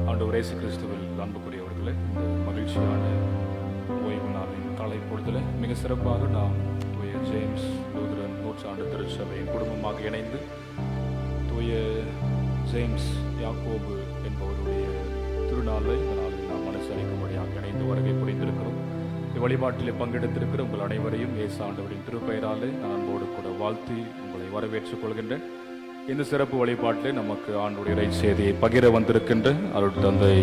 ஆண்டவர் இயேசு கிறிஸ்துவில் அன்புக்குரியவர்களே, இந்த மகிழ்ச்சியான ஓய்வு நாளின் காலை பொழுதில் மிக சிறப்பாக நாம் தூய ஜேம்ஸ் லூதரன் நூற்றாண்டு திருச்சபையின் குடும்பமாக இணைந்து தூய ஜேம்ஸ் யாக்கோபு என்பவருடைய திருநாளை இந்த நாளில் நாம் அனுசரிக்கும்படியாக இணைந்து வருகை புரிந்திருக்கிறோம். இவ்வழிபாட்டிலே பங்கெடுத்திருக்கிற உங்கள் அனைவரையும் இயேசு ஆண்டவரின் திருப்பெயராலே நான் அன்போடு கூட வாழ்த்தி உங்களை வரவேற்றுக் கொள்கின்றேன். இந்த சிறப்பு வழிபாட்டில் நமக்கு ஆண்டுடைய இறை செய்தியை பகிர வந்திருக்கின்ற அருள் தந்தை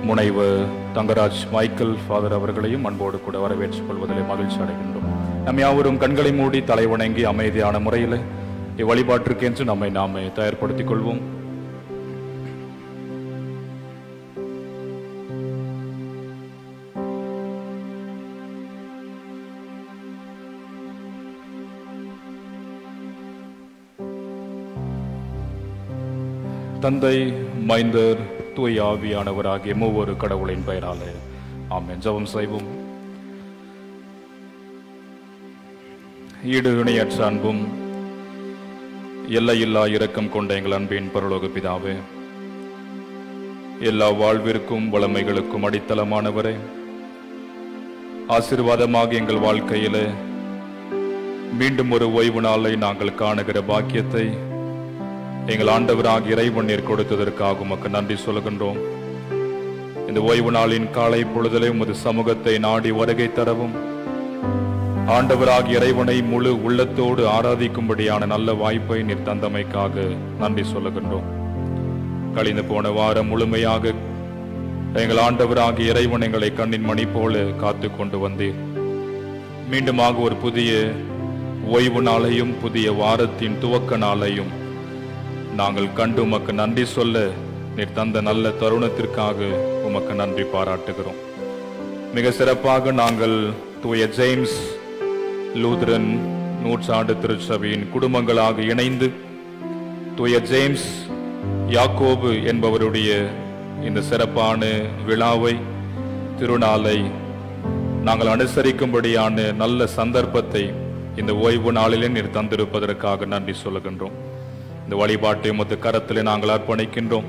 முனைவர் தங்கராஜ் மைக்கேல் ஃபாதர் அவர்களையும் அன்போடு கூட வரவேற்றுக் கொள்வதில் மகிழ்ச்சி அடைகின்றோம். நம் யாவரும் கண்களை மூடி தலை வணங்கி அமைதியான முறையில் இவ்வழிபாட்டிற்கென்று நம்மை நாமே தயார்படுத்திக் கொள்வோம். தந்தை, மைந்தர், தூய ஆவியானவராகிய மூவொரு கடவுளின் பெயராலே ஆமென். ஜெபம் செய்வோம். ஈடு இணையற்ற அன்பும் எல்லையில்லா இரக்கம் கொண்ட எங்கள் அன்பின் பரலோக பிதாவே, எல்லா வாழ்விற்கும் வளமைகளுக்கும் அடித்தளமானவரே, ஆசீர்வாதமாக எங்கள் வாழ்க்கையிலே மீண்டும் ஒரு ஓய்வு நாளை நாங்கள் காணுகிற பாக்கியத்தை எங்கள் ஆண்டவராக இறைவன் நீர் கொடுத்ததற்காக உமக்கு நன்றி சொல்கின்றோம். இந்த ஓய்வு நாளின் காலை பொழுதிலே உமது சமூகத்தை நாடி வருகை தரவும், ஆண்டவராக இறைவனை முழு உள்ளத்தோடு ஆராதிக்கும்படியான நல்ல வாய்ப்பை நீர் தந்தமைக்காக நன்றி சொல்லுகின்றோம். கழிந்து போன வாரம் முழுமையாக எங்கள் ஆண்டவராக இறைவன் எங்களை கண்ணின் மணி போல காத்து கொண்டு வந்தீர். மீண்டுமாக ஒரு புதிய ஓய்வு நாளையும் புதிய வாரத்தின் துவக்க நாளையும் நாங்கள் கண்டு உமக்கு நன்றி சொல்ல நீர் தந்த நல்ல தருணத்திற்காக உமக்கு நன்றி பாராட்டுகிறோம். மிக சிறப்பாக நாங்கள் தூய ஜேம்ஸ் லூதரன் நூற்றாண்டு திருச்சபையின் குடும்பங்களாக இணைந்து தூய ஜேம்ஸ் யாக்கோபு என்பவருடைய இந்த சிறப்பான விழாவை திருநாளை நாங்கள் அனுசரிக்கும்படியான நல்ல சந்தர்ப்பத்தை இந்த ஓய்வு நாளிலே நீர் தந்திருப்பதற்காக நன்றி சொல்லுகின்றோம். இந்த வழிபாட்டை உமது கரத்திலே நாங்கள் அர்ப்பணிக்கின்றோம்.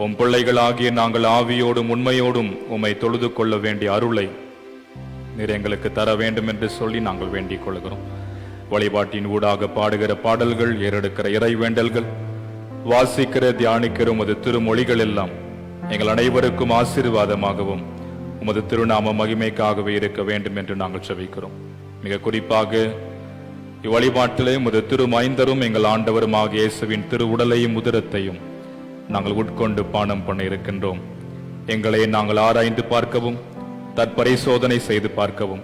உம் பிள்ளைகளாகிய நாங்கள் ஆவியோடும் உண்மையோடும் உம்மை தொழுது கொள்ள வேண்டிய அருளை நீர் எங்களுக்கு தர வேண்டும் என்று சொல்லி நாங்கள் வேண்டிக் கொள்கிறோம். வழிபாட்டின் ஊடாக பாடுகிற பாடல்கள், ஏறெடுக்கிற இறைவேண்டல்கள், வாசிக்கிற தியானிக்கிற உமது திருமொழிகள் எல்லாம் எங்கள் அனைவருக்கும் ஆசீர்வாதமாகவும் உமது திருநாம மகிமைக்காகவே இருக்க வேண்டும் என்று நாங்கள் செபிக்கிறோம். மிக குறிப்பாக இவ்வழிபாட்டிலே உமது திருமைந்தரும் எங்கள் ஆண்டவருமாக இயேசுவின் திரு உடலையும் உதிரத்தையும் நாங்கள் உட்கொண்டு பானம் பண்ண இருக்கின்றோம். எங்களை நாங்கள் ஆராய்ந்து பார்க்கவும், தற்பரிசோதனை செய்து பார்க்கவும்,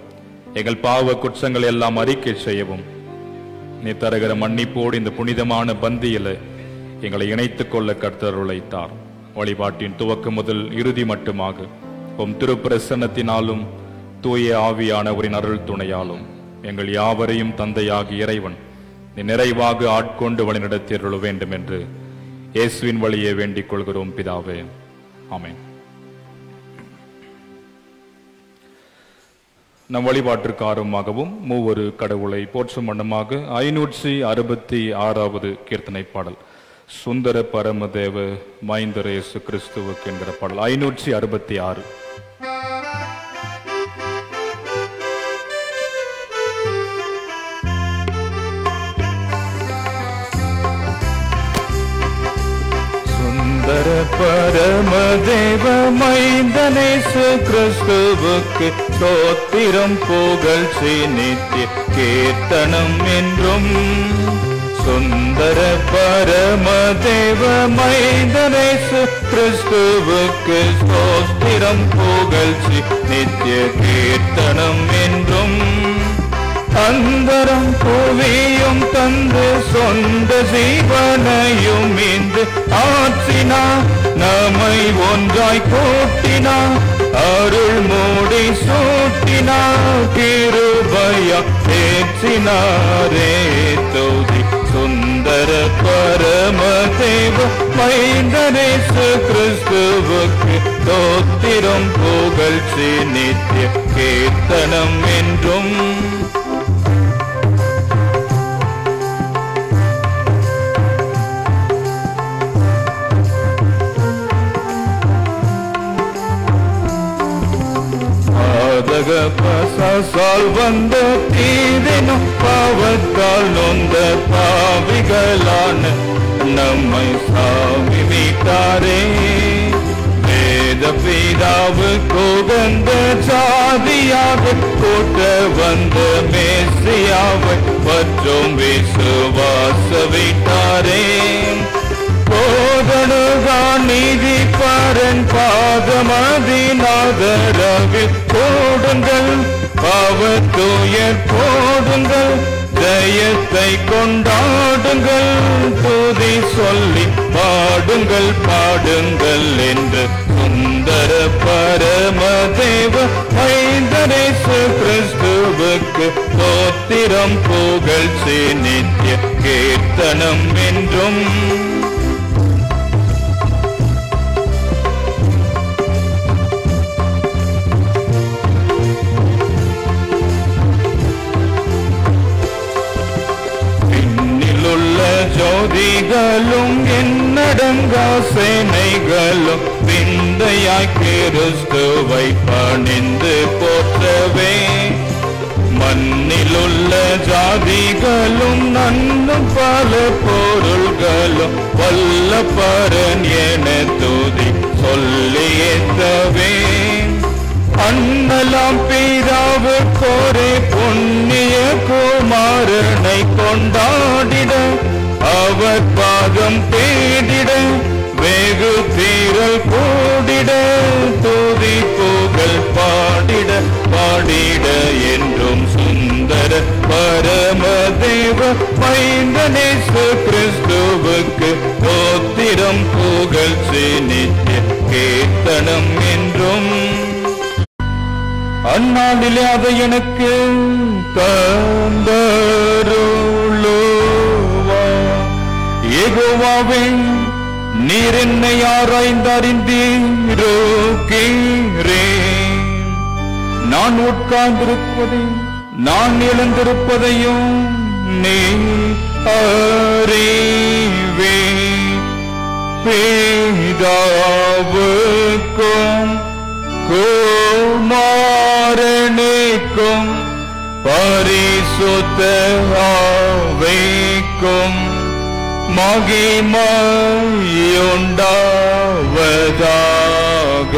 எங்கள் பாவ குற்றங்களை எல்லாம் அறிக்கை செய்யவும் நீ தருகிற மன்னிப்போடு இந்த புனிதமான பந்தியில எங்களை இணைத்துக் கொள்ள கர்த்தர் உழைத்தார். வழிபாட்டின் துவக்கம் முதல் இறுதி மட்டுமாக உம் திருப்பிரசன்னத்தினாலும் தூய ஆவியானவரின் அருள் துணையாலும் எங்கள் யாவரையும் தந்தையாகி இறைவன் நீ நிறைவாக ஆட்கொண்டு வழிநடத்தியருள வேண்டும் என்று இயேசுவின் வழியே வேண்டிக் கொள்கிறோம் பிதாவே, ஆமென். நம் வழிபாட்டிற்காரமாகவும் மூவொரு கடவுளை போற்றும் வண்ணமாக 566வது கீர்த்தனை பாடல், சுந்தர பரமதேவ மைந்தர் இயேசு கிறிஸ்துவுக்கு என்கிற பாடல் 566. சுந்தர பரமதேவ மைந்தனேசு கிறிஸ்துவுக்கு ஸ்தோத்திரம் புகழ்ச்சி நித்திய கீர்த்தனம் என்றும். சுந்தர பரமதேவ மைந்தனேசு கிறிஸ்துவுக்கு ஸ்தோத்திரம் புகழ்ச்சி நித்திய கீர்த்தனம் என்றும். அந்தரம் புவியும் தந்து சொந்த ஜீவனையும் இன்று ஆற்றினா, நம்மை ஒன்றாய் கூட்டினா, அருள் மூடி சூட்டினா, கிருபையா ஏற்றினாரே தோதி. சுந்தர பரமதேவ மைந்தனேசு கிறிஸ்துவுக்கு ஸ்தோத்திரம் புகழ்ச்சி நித்திய கீர்த்தனம் என்றும். பசால் வந்த தீதினும் பாவத்தால் நொந்த பாவிகளான நம்மை சாமி மீட்டாரே. வேத பிதாவு கோகந்த ஜாதியாக கூட்ட வந்த மேசியாவை மற்றும் விசுவாச விட்டாரே. போதனுதான் நீதி பரன் பாதமதினாதரவில் போடுங்கள், பாவத்துயர் போடுங்கள், ஜெயத்தை கொண்டாடுங்கள், துதி சொல்லி பாடுங்கள் பாடுங்கள் என்று. சுந்தர பரமதேவ மைந்தனேசு கிறிஸ்துவுக்கு ஸ்தோத்திரம் புகழ்ச்சி நித்திய கீர்த்தனம் என்றும். எண்ணடங்கா சேனைகளும் விந்தையாய் கிறிஸ்துவை பணிந்து போற்றவே மண்ணிலுள்ள ஜாதிகளும் நன்னும் பல பொருள்களும் வல்ல பரன் என துதி சொல்லி ஏத்தவே அண்ணலாம் பிதாவுக்கொரே புண்ணிய குமாரனை கொண்டாடிட அவர் பாதம் தேடிட வெகு தீரல் கூடிட துதி புகழ் பாடிட பாடிட என்றும் சுந்தர பரமதேவ மைந்தனேசு கிறிஸ்துவுக்கு தோத்திரம் புகழ்ச்சி நித்திய கீர்த்தனம் என்றும் அந்நாளிலே அதை எனக்கு தந்தருளுவா யெகோவாவே நீர் என்னை ஆராய்ந்தறிந்தீருக்கிறேன் நான் உட்கார்ந்திருப்பதையும் நான் எழுந்திருப்பதையும் நீ அறிவே பிதாவுக்கும் குமாரனுக்கும் பரிசுத்த ஆவிக்கும் மகிமையுண்டாவதாக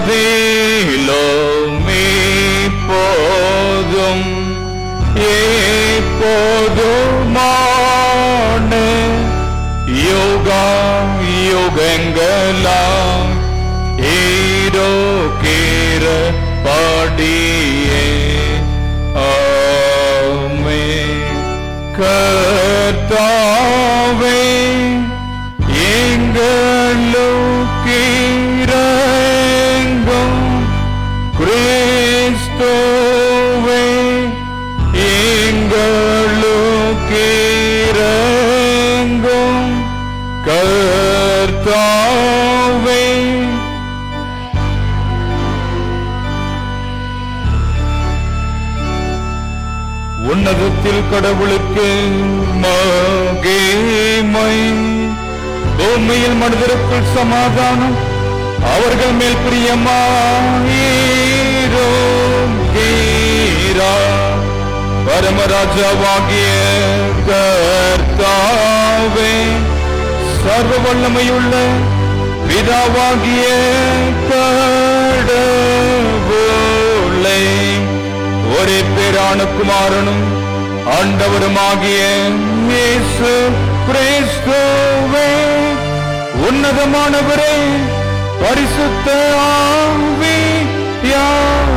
ஆதியிலும் இப்போதும் எப்போதுமான யுகா யுகங்களாம் இருக்கிற படியே ஆமென். கர்த்தாவே எங்களுக்கிரங்கும் கிறிஸ்துவே எங்களுக்கிரங்கும் கர்த்தாவே உன்னதத்தில் கடவுளுக்கு மகிமை பூமியில் மனிதருக்குள் சமாதானம் அவர்கள் மேல் பிரியமாயிருக்கிறார் பரமராஜாவாகிய கர்த்தாவே சர்வ வல்லமையுள்ள பிதாவாகிய கடவுளே ஒரே பேரான குமாரனும் ஆண்டவருமாகிய இயேசு கிறிஸ்துவே உன்னதமானவரே பரிசுத்த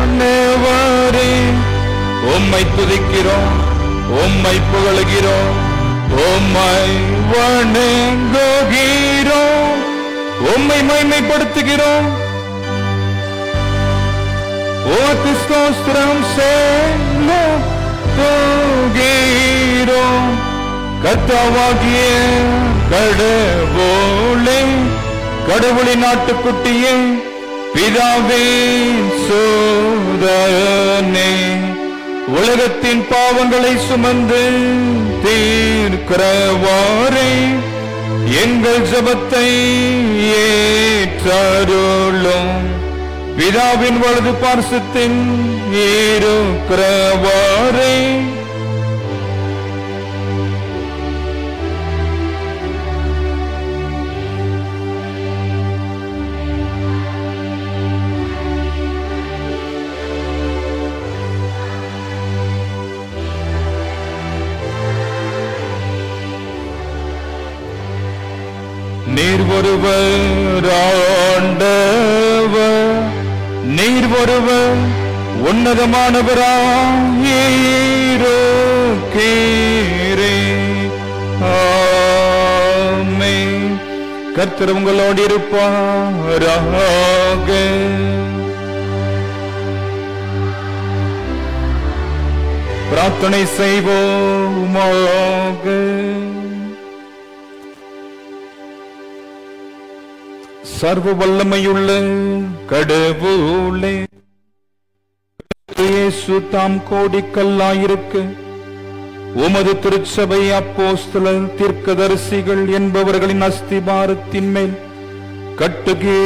ஆவியானவரே உம்மை துதிக்கிறோம் உம்மை புகழுகிறோம் உம்மை வணங்குகிறோம் உம்மை மகிமைப்படுத்துகிறோம் உமக்கு ஸ்தோத்திரம் செலுத்துகிறோம் கர்த்தாவாகிய கடவுளே கடவுளின் நாட்டுக்குட்டியே பிதாவின் சோதனே உலகத்தின் பாவங்களை சுமந்து தீர்க்கிறவாறே எங்கள் ஜெபத்தை ஏற்றருளும் பிதாவின் வலது பார்சத்தின் இருக்கிறவாறே நீர் ஒருவர் ஆண்டவர் நீர் ஒருவர் உன்னதமானவராயிருக்கிறே ஆமென். கர்த்தர் உங்களோடு இருப்பாராக. பிரார்த்தனை செய்வோமாக. சர்வ வல்லமையுள்ள கடவுளே, இயேசு தாம் கோடிக்கல்லாயிருக்க உமது திருச்சபை அப்போஸ்தலர் தீர்க்கதரிசிகள் என்பவர்களின் அஸ்திபாரத்தின் மேல் கட்டுகிறவரே,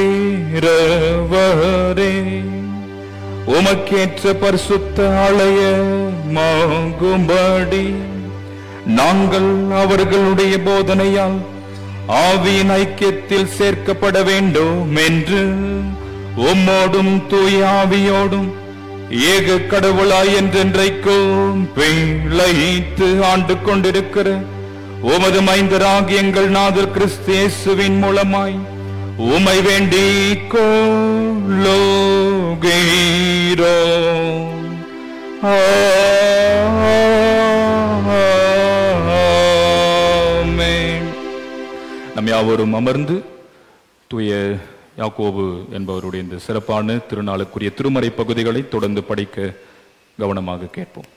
உமக்கேற்ற பரிசுத்த ஆலயமாகும்படி நாங்கள் அவர்களுடைய போதனையால் ஆவியின் ஐக்கியத்தில் சேர்க்கப்பட வேண்டும் என்று உம்மோடும் தூய ஆவியோடும் ஏக கடவுளாய் என்றென்றைக்கும் பிழைத்து ஆண்டு கொண்டிருக்கிற உமது மைந்தராகிய எங்கள் நாதர் கிறிஸ்து இயேசுவின் மூலமாய் உமை வேண்டிக் கொள்ளுகிறோம். ஆமென். நம் யாவரும் அமர்ந்து தூய யாக்கோபு என்பவருடைய இந்த சிறப்பான திருநாளுக்குரிய திருமறை பகுதிகளை தொடர்ந்து படிக்க கவனமாக கேட்போம்.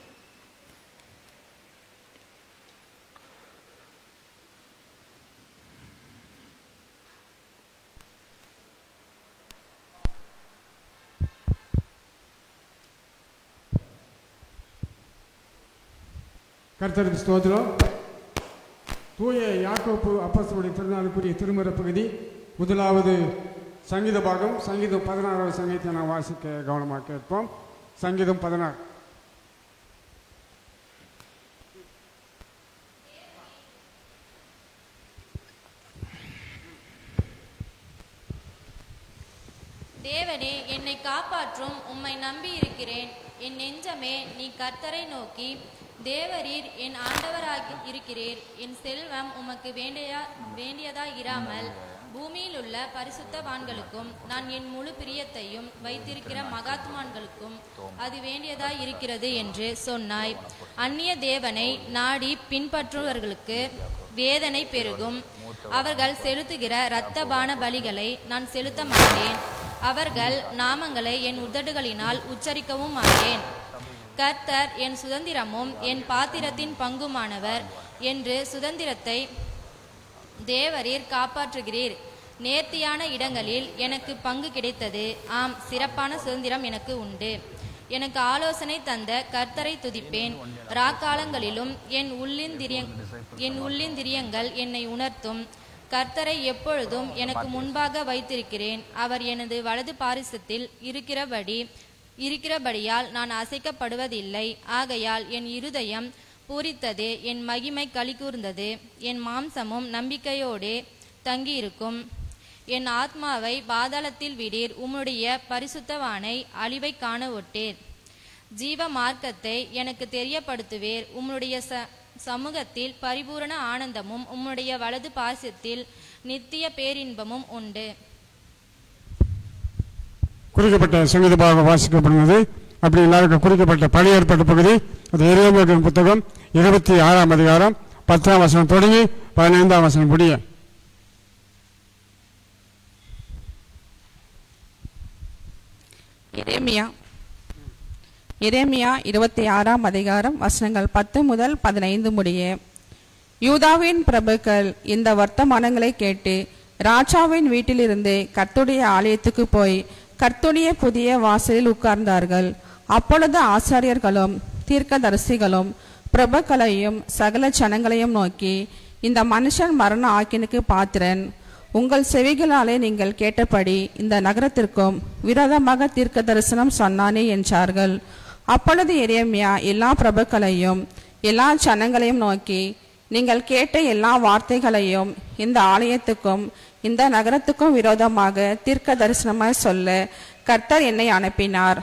கர்த்தருக்கு ஸ்தோத்திரம். தூய யாக்கோபு அப்போஸ்தலருடைய திருநாளுக்குரிய திருமறை பகுதி முதலாவது சங்கீத பாகம். சங்கீதம் 16வது சங்கீதத்தை நான் வாசிக்க கவனமாக கேட்போம். சங்கீதம் 16. தேவனே, என்னை காப்பாற்றும், உம்மை நம்பி இருக்கிறேன். என் நெஞ்சமே, நீ கர்த்தரை நோக்கி, தேவரீர் என் ஆண்டவராக இருக்கிறீர். என் செல்வம் உமக்கு வேண்டியதாய் இராமல் பூமியில் உள்ள பரிசுத்தவான்களுக்கும் நான் என் முழு பிரியத்தையும் வைத்திருக்கிற மகாத்மான்களுக்கும் அது வேண்டியதாய் இருக்கிறது என்று சொன்னாய். அந்நிய தேவனை நாடி பின்பற்றுபவர்களுக்கு வேதனை பெருகும். அவர்கள் செலுத்துகிற இரத்தபான பலிகளை நான் செலுத்த மாட்டேன். அவர்கள் நாமங்களை என் உதடுகளினால் உச்சரிக்கவும் மாட்டேன். கர்த்தர் என் சுதந்திரமும் என் பாத்திரத்தின் பங்குமானவர் என்று சுதந்திரத்தை தேவரீர் காப்பாற்றுகிறீர். நேர்த்தியான இடங்களில் எனக்கு பங்கு கிடைத்தது. ஆம், சிறப்பான சுதந்திரம் எனக்கு உண்டு. எனக்கு ஆலோசனை தந்த கர்த்தரை துதிப்பேன். ராக்காலங்களிலும் என் உள்ளிந்திரியங்கள் என்னை உணர்த்தும். கர்த்தரை எப்பொழுதும் எனக்கு முன்பாக வைத்திருக்கிறேன். அவர் எனது வலது பாரிசத்தில் இருக்கிறபடியால் நான் அசைக்கப்படுவதில்லை. ஆகையால் என் இருதயம் பூரித்தது, என் மகிமை களிகூர்ந்தது. என் மாம்சமும் நம்பிக்கையோடே தங்கியிருக்கும். என் ஆத்மாவை பாதாளத்தில் விடீர். உம்முடைய பரிசுத்தவானை அழிவை காண ஒட்டேர். ஜீவ மார்க்கத்தை எனக்கு தெரியப்படுத்துவேர். உம்முடைய சமூகத்தில் பரிபூரண ஆனந்தமும் உம்முடைய வலது பாசத்தில் நித்திய பேரின்பமும் உண்டு. குறிக்கப்பட்ட சங்கீத பாகம் வாசிக்கப்படுகிறது. அப்படி எல்லாருக்கும் குறிக்கப்பட்ட பழைய ஏற்பட்ட பகுதி அது எரேமியாவின் புத்தகம் 26ஆம் அதிகாரம் 10ஆம் வசனம் தொடங்கி 15ஆம் வசனம் முடிய. எரேமியா 26ஆம் அதிகாரம் வசனங்கள் 10 முதல் 15 முடிய. யூதாவின் பிரபுக்கள் இந்த வர்த்தமானங்களை கேட்டு ராஜாவின் வீட்டிலிருந்து கர்த்தருடைய ஆலயத்துக்கு போய் கர்த்தருடைய புதிய வாசலில் உட்கார்ந்தார்கள். அப்பொழுது ஆசாரியர்களும் தீர்க்கதரிசிகளும் பிரபுக்களையும் சகல ஜனங்களையும் நோக்கி, இந்த மனுஷன் மரண ஆக்கினுக்கு பாத்திரன். உங்கள் செவிகளாலே நீங்கள் கேட்டபடி இந்த நகரத்திற்கும் விரோதமாக தீர்க்க தரிசனம் சொன்னானே என்றார்கள். அப்பொழுது எரேமியா எல்லா பிரபுக்களையும் எல்லா ஜனங்களையும் நோக்கி, நீங்கள் கேட்ட எல்லா வார்த்தைகளையும் இந்த ஆலயத்துக்கும் இந்த நகரத்துக்கும் விரோதமாக தீர்க்க தரிசனமாய் சொல்ல கர்த்தர் என்னை அனுப்பினார்.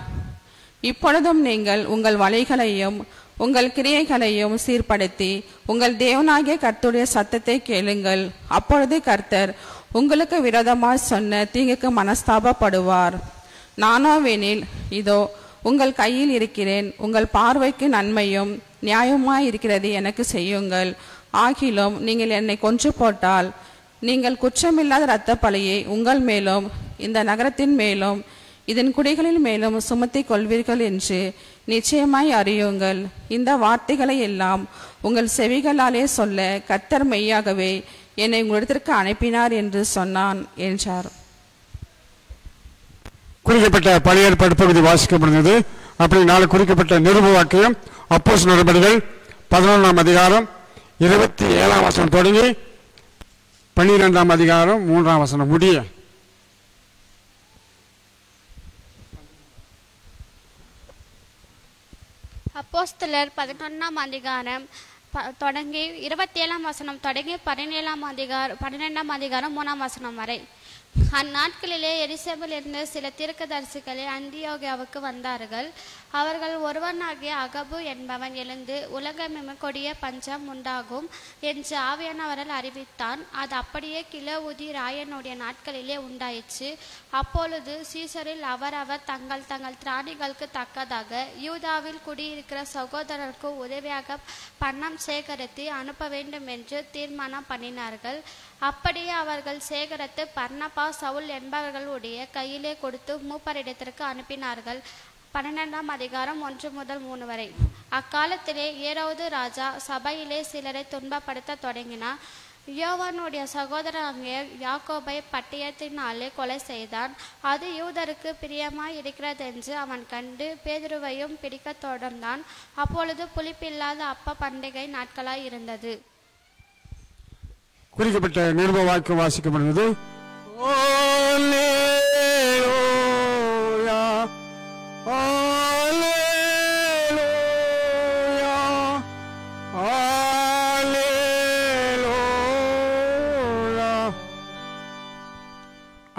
இப்பொழுதும் நீங்கள் உங்கள் வழிகளையும் உங்கள் கிரியைகளையும் சீர்படுத்தி உங்கள் தேவனாகிய கர்த்தருடைய சத்தத்தை கேளுங்கள். அப்பொழுது கர்த்தர் உங்களுக்கு விரோதமாய் சொன்ன தீங்குக்கு மனஸ்தாபப்படுவார். நானோவெனில் இதோ உங்கள் கையில் இருக்கிறேன். உங்கள் பார்வைக்கு நன்மையும் நியாயமாய் இருக்கிறது எனக்கு செய்யுங்கள். ஆகிலும் நீங்கள் என்னை கொன்று போட்டால் நீங்கள் குற்றமில்லாத இரத்த பழியை உங்கள் மேலும் இந்த நகரத்தின் மேலும் இதன் குடிகளின் மேலும் சுமத்தி கொள்வீர்கள் என்று நிச்சயமாய் அறியுங்கள். இந்த வார்த்தைகளை எல்லாம் உங்கள் செவிகளாலே சொல்ல கர்த்தர் மெய்யாகவே என்னை உங்களிடத்திற்கு அனுப்பினார் என்று சொன்னான் என்றார். குறிக்கப்பட்ட பழைய ஏற்பாடு பகுதி வாசிக்கப்படுகிறது. அப்படி நாலு குறிக்கப்பட்ட நிருப வாக்கியம் அப்போஸ்தலர் நடபடிகள் 11ஆம் அதிகாரம் 27ஆம் வசனம் தொடங்கி 12ஆம் அதிகாரம் 3ஆம் வசனம் முடிய. அப்போஸ்தலர் 11ஆம் அதிகாரம் தொடங்கி 27ஆம் வசனம் தொடங்கி 12ஆம் அதிகாரம் 3ஆம் வசனம் வரை. அந்நாட்களிலே எருசலேமில் இருந்து சில தீர்க்கதரிசிகளே அந்தியோகியாவுக்கு வந்தார்கள். அவர்கள் ஒருவனாகிய அகபு என்பவன் எழுந்து உலகமெங்கும் கொடிய பஞ்சம் உண்டாகும் என்று ஆவியானவரால் அறிவித்தான். அது அப்படியே கிலவுதி ராயனுடைய நாட்களிலே உண்டாயிற்று. அப்பொழுது சீசரில் அவரவர் தங்கள் திராணிகளுக்கு தக்கதாக யூதாவில் குடியிருக்கிற சகோதரருக்கு உதவியாக பணம் சேகரித்து அனுப்ப வேண்டும் என்று தீர்மானம் பண்ணினார்கள். அப்படியே அவர்கள் சேகரித்து பர்னபா சவுல் என்பவர்களுடைய கையிலே கொடுத்து மூப்பரிடத்திற்கு அனுப்பினார்கள். 12ஆம் அதிகாரம் 1 முதல் 3 வரை. அக்காலத்திலே ஏரோது ராஜா சபையிலே சிலரை துன்பப்படுத்த தொடங்கினார். யோவானுடைய சகோதரனாகிய யாக்கோபை பட்டயத்தினாலே கொலை செய்தான். அது யூதருக்கு பிரியமாய் இருக்கிறதென்று அவன் கண்டு பேதுருவையும் பிடிக்க தொடர்ந்தான். அப்பொழுது புளிப்பில்லாத அப்ப பண்டிகை நாட்களாய் இருந்தது. குறிக்கப்பட்ட நிருப வாக்கியம் வாசிக்கப்படுகிறது.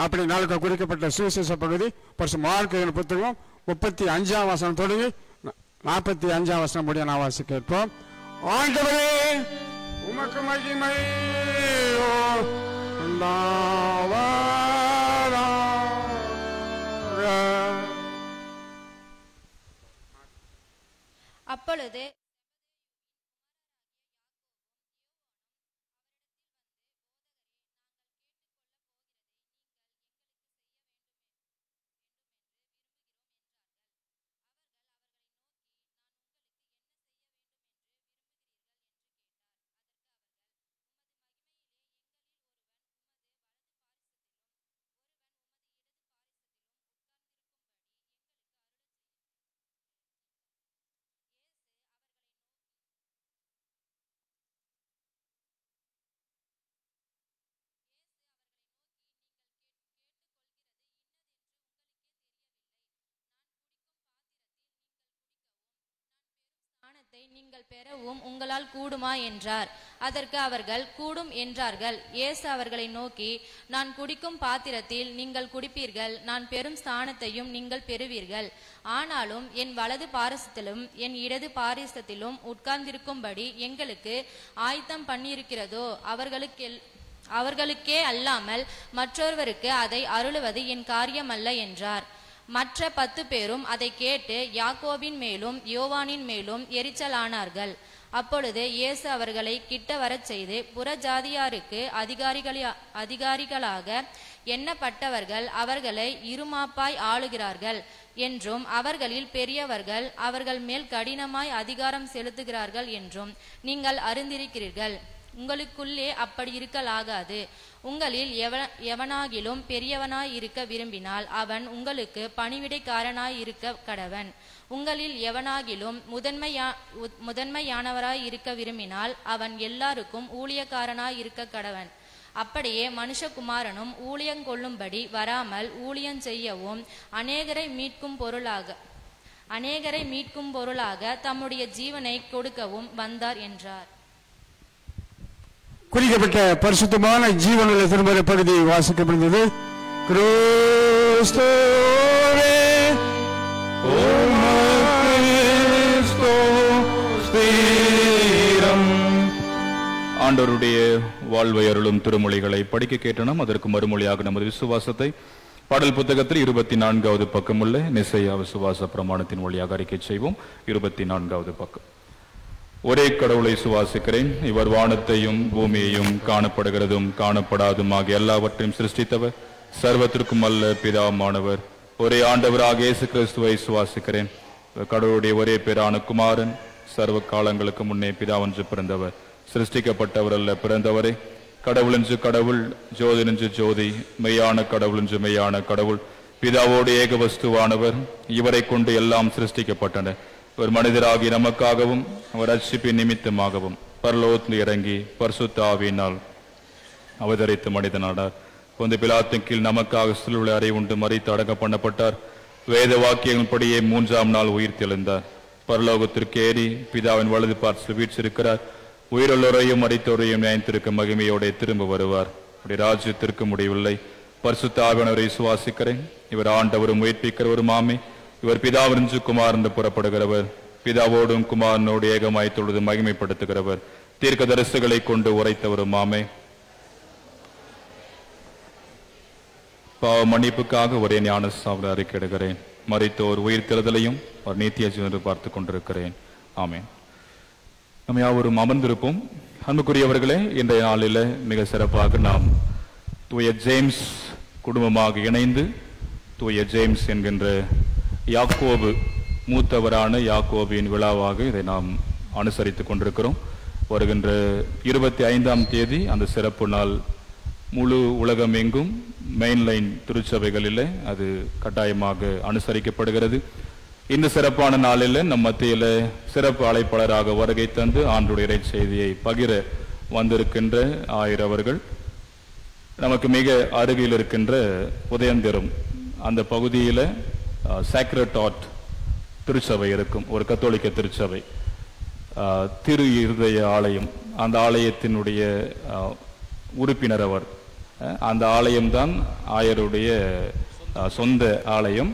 அப்படி நாளுக்கு குறிக்கப்பட்ட சுவிசேஷ பகுதி மார்க் புத்தகம் 35ஆம் வசனம் தொடங்கி 45ஆம் வசனம் முடிய நான் வாசி கேட்போம். ஆண்டவரே உமக்கு மகிமை அப்பொழுது நீங்கள் பெறவும் உங்களால் கூடுமா என்றார். அதற்கு அவர்கள் கூடும் என்றார்கள். இயேசு அவர்களை நோக்கி, நான் குடிக்கும் பாத்திரத்தில் நீங்கள் குடிப்பீர்கள், நான் பெறும் ஸ்தானத்தையும் நீங்கள் பெறுவீர்கள். ஆனாலும் என் வலது பாரிசத்திலும் என் இடது பாரிசத்திலும் உட்கார்ந்திருக்கும்படி எங்களுக்கு ஆயத்தம் பண்ணியிருக்கிறதோ அவர்களுக்கே அல்லாமல் மற்றொருவருக்கு அதை அருளுவது என் காரியமல்ல என்றார். மற்ற 10 பேரும் அதை கேட்டு யாக்கோபின் மேலும் யோவானின் மேலும் எரிச்சலானார்கள். அப்பொழுது இயேசு அவர்களை கிட்ட வரச் செய்து, புறஜாதியாருக்கு அதிகாரிகளாக எண்ணப்பட்டவர்கள் அவர்களை இருமாப்பாய் ஆளுகிறார்கள் என்றும் அவர்களில் பெரியவர்கள் அவர்கள் மேல் கடினமாய் அதிகாரம் செலுத்துகிறார்கள் என்றும் நீங்கள் அறிந்திருக்கிறீர்கள். உங்களுக்குள்ளே அப்படி இருக்கலாகாது. உங்களில் எவனாகிலும் பெரியவனாய் இருக்க விரும்பினால் அவன் உங்களுக்கு பணிவிடைக்காரனாய் இருக்க கடவன். உங்களில் எவனாகிலும் முதன்மையானவராய் இருக்க விரும்பினால் அவன் எல்லாருக்கும் ஊழியக்காரனாய் இருக்க கடவன். அப்படியே மனுஷகுமாரனும் ஊழியங்கொள்ளும்படி வராமல் ஊழியம் செய்யவும் அநேகரை மீட்கும் பொருளாக தம்முடைய ஜீவனை கொடுக்கவும் வந்தார் என்றார். குறிக்கப்பட்ட பரிசுத்தமான ஜீவனுள்ள திருமறை பகுதி வாசிக்கப்படுகிறது. ஆண்டவருடைய வாழ்வை அருளும் திருமொழிகளை படிக்க கேட்டனம். அதற்கு மறுமொழியாக நமது விசுவாசத்தை பாடல் புத்தகத்தில் 24வது பக்கம் உள்ள நிசையா விசுவாச பிரமாணத்தின் வழியாக அறிக்கை செய்வோம். 24வது பக்கம். ஒரே கடவுளை சுவாசிக்கிறேன். இவர் வானத்தையும் பூமியையும் காணப்படுகிறதும் காணப்படாதும் ஆகிய எல்லாவற்றையும் சிருஷ்டித்தவர், சர்வத்திற்கும் அல்ல பிதாமானவர். ஒரே ஆண்டவராக இயேசு கிறிஸ்துவை சுவாசிக்கிறேன். கடவுளுடைய ஒரே பேரான குமாரன், சர்வ காலங்களுக்கு முன்னே பிதாவென்று பிறந்தவர், சிருஷ்டிக்கப்பட்டவர் அல்ல பிறந்தவரே. கடவுள் என்று கடவுள், ஜோதி என்று ஜோதி, மெய்யான கடவுள் என்று மெய்யான கடவுள், பிதாவோடு ஏக வஸ்துவானவர். இவரை கொண்டு எல்லாம் சிருஷ்டிக்கப்பட்டன. ஒரு மனிதராகி நமக்காகவும் அவர் ரட்சிப்பின் நிமித்தமாகவும் பரலோகத்தில் இறங்கி பரிசுத்த ஆவியினால் அவதரித்த மனிதனானார். பொந்து பிலாத்தின் கீழ் நமக்காக சிலுவை அறை உண்டு மறித்து அடக்கம் பண்ணப்பட்டார். வேத வாக்கியங்களின்படியே 3ஆம் நாள் உயிர் தெழுந்தார். பரலோகத்திற்கு ஏறி பிதாவின் வலது பார்த்து வீற்றிருக்கிறார். உயிருள்ளோரையும் மரித்தோரையும் நியாயத்திற்கு மகிமையோட திரும்ப வருவார். அப்படி ராஜ்யத்திற்கு முடிவில்லை. பரிசுத்த ஆவியானவரை விசுவாசிக்கிறேன். இவர் ஆண்டவரும் உயிர்ப்பிக்கிறவரும் ஆமே. இவர் பிதாவின்று குமார் என்று புறப்படுகிறவர். பிதாவோடும் குமாரனோடு ஏகமாய் தொழுது மகிமைப்படுத்துகிறவர். தீர்க்க தரிசிகளை கொண்டு உரைத்தவரும் ஆமே. பாவ மன்னிப்புக்காக ஒரே ஞானஸ்நானம் அறிக்கையிடுகிறேன். மரித்தோர் உயிர் தெழுதலையும் ஒரு நித்திய ஜீவனை பார்த்து கொண்டிருக்கிறேன். ஆமென். நம்ம யாவரும் அமர்ந்திருப்போம். அன்புக்குரியவர்களே, இன்றைய நாளில் மிக சிறப்பாக நாம் தூய ஜேம்ஸ் குடும்பமாக இணைந்து தூய ஜேம்ஸ் என்கின்ற யாக்கோபு மூத்தவரான யாக்கோபின் விழாவாக இதை நாம் அனுசரித்துக் கொண்டிருக்கிறோம். வருகின்ற 25ஆம் தேதி அந்த சிறப்பு நாள் முழு உலகம் எங்கும் மெயின்லைன் திருச்சபைகளில் அது கட்டாயமாக அனுசரிக்கப்படுகிறது. இந்த சிறப்பான நாளில் நம் மத்தியில் சிறப்பு அழைப்பாளராக வருகை தந்து ஆண்டுடைய இறை செய்தியை பகிர வந்திருக்கின்ற அவர்கள் நமக்கு மிக அருகில் இருக்கின்ற உதயந்திரம் அந்த பகுதியில் சாக்ரட் ஹார்ட் திருச்சபை இருக்கும். ஒரு கத்தோலிக்க திருச்சபை, திரு இருதய ஆலயம். அந்த ஆலயத்தினுடைய உறுப்பினர் அவர். அந்த ஆலயம்தான் ஆயருடைய சொந்த ஆலயம்.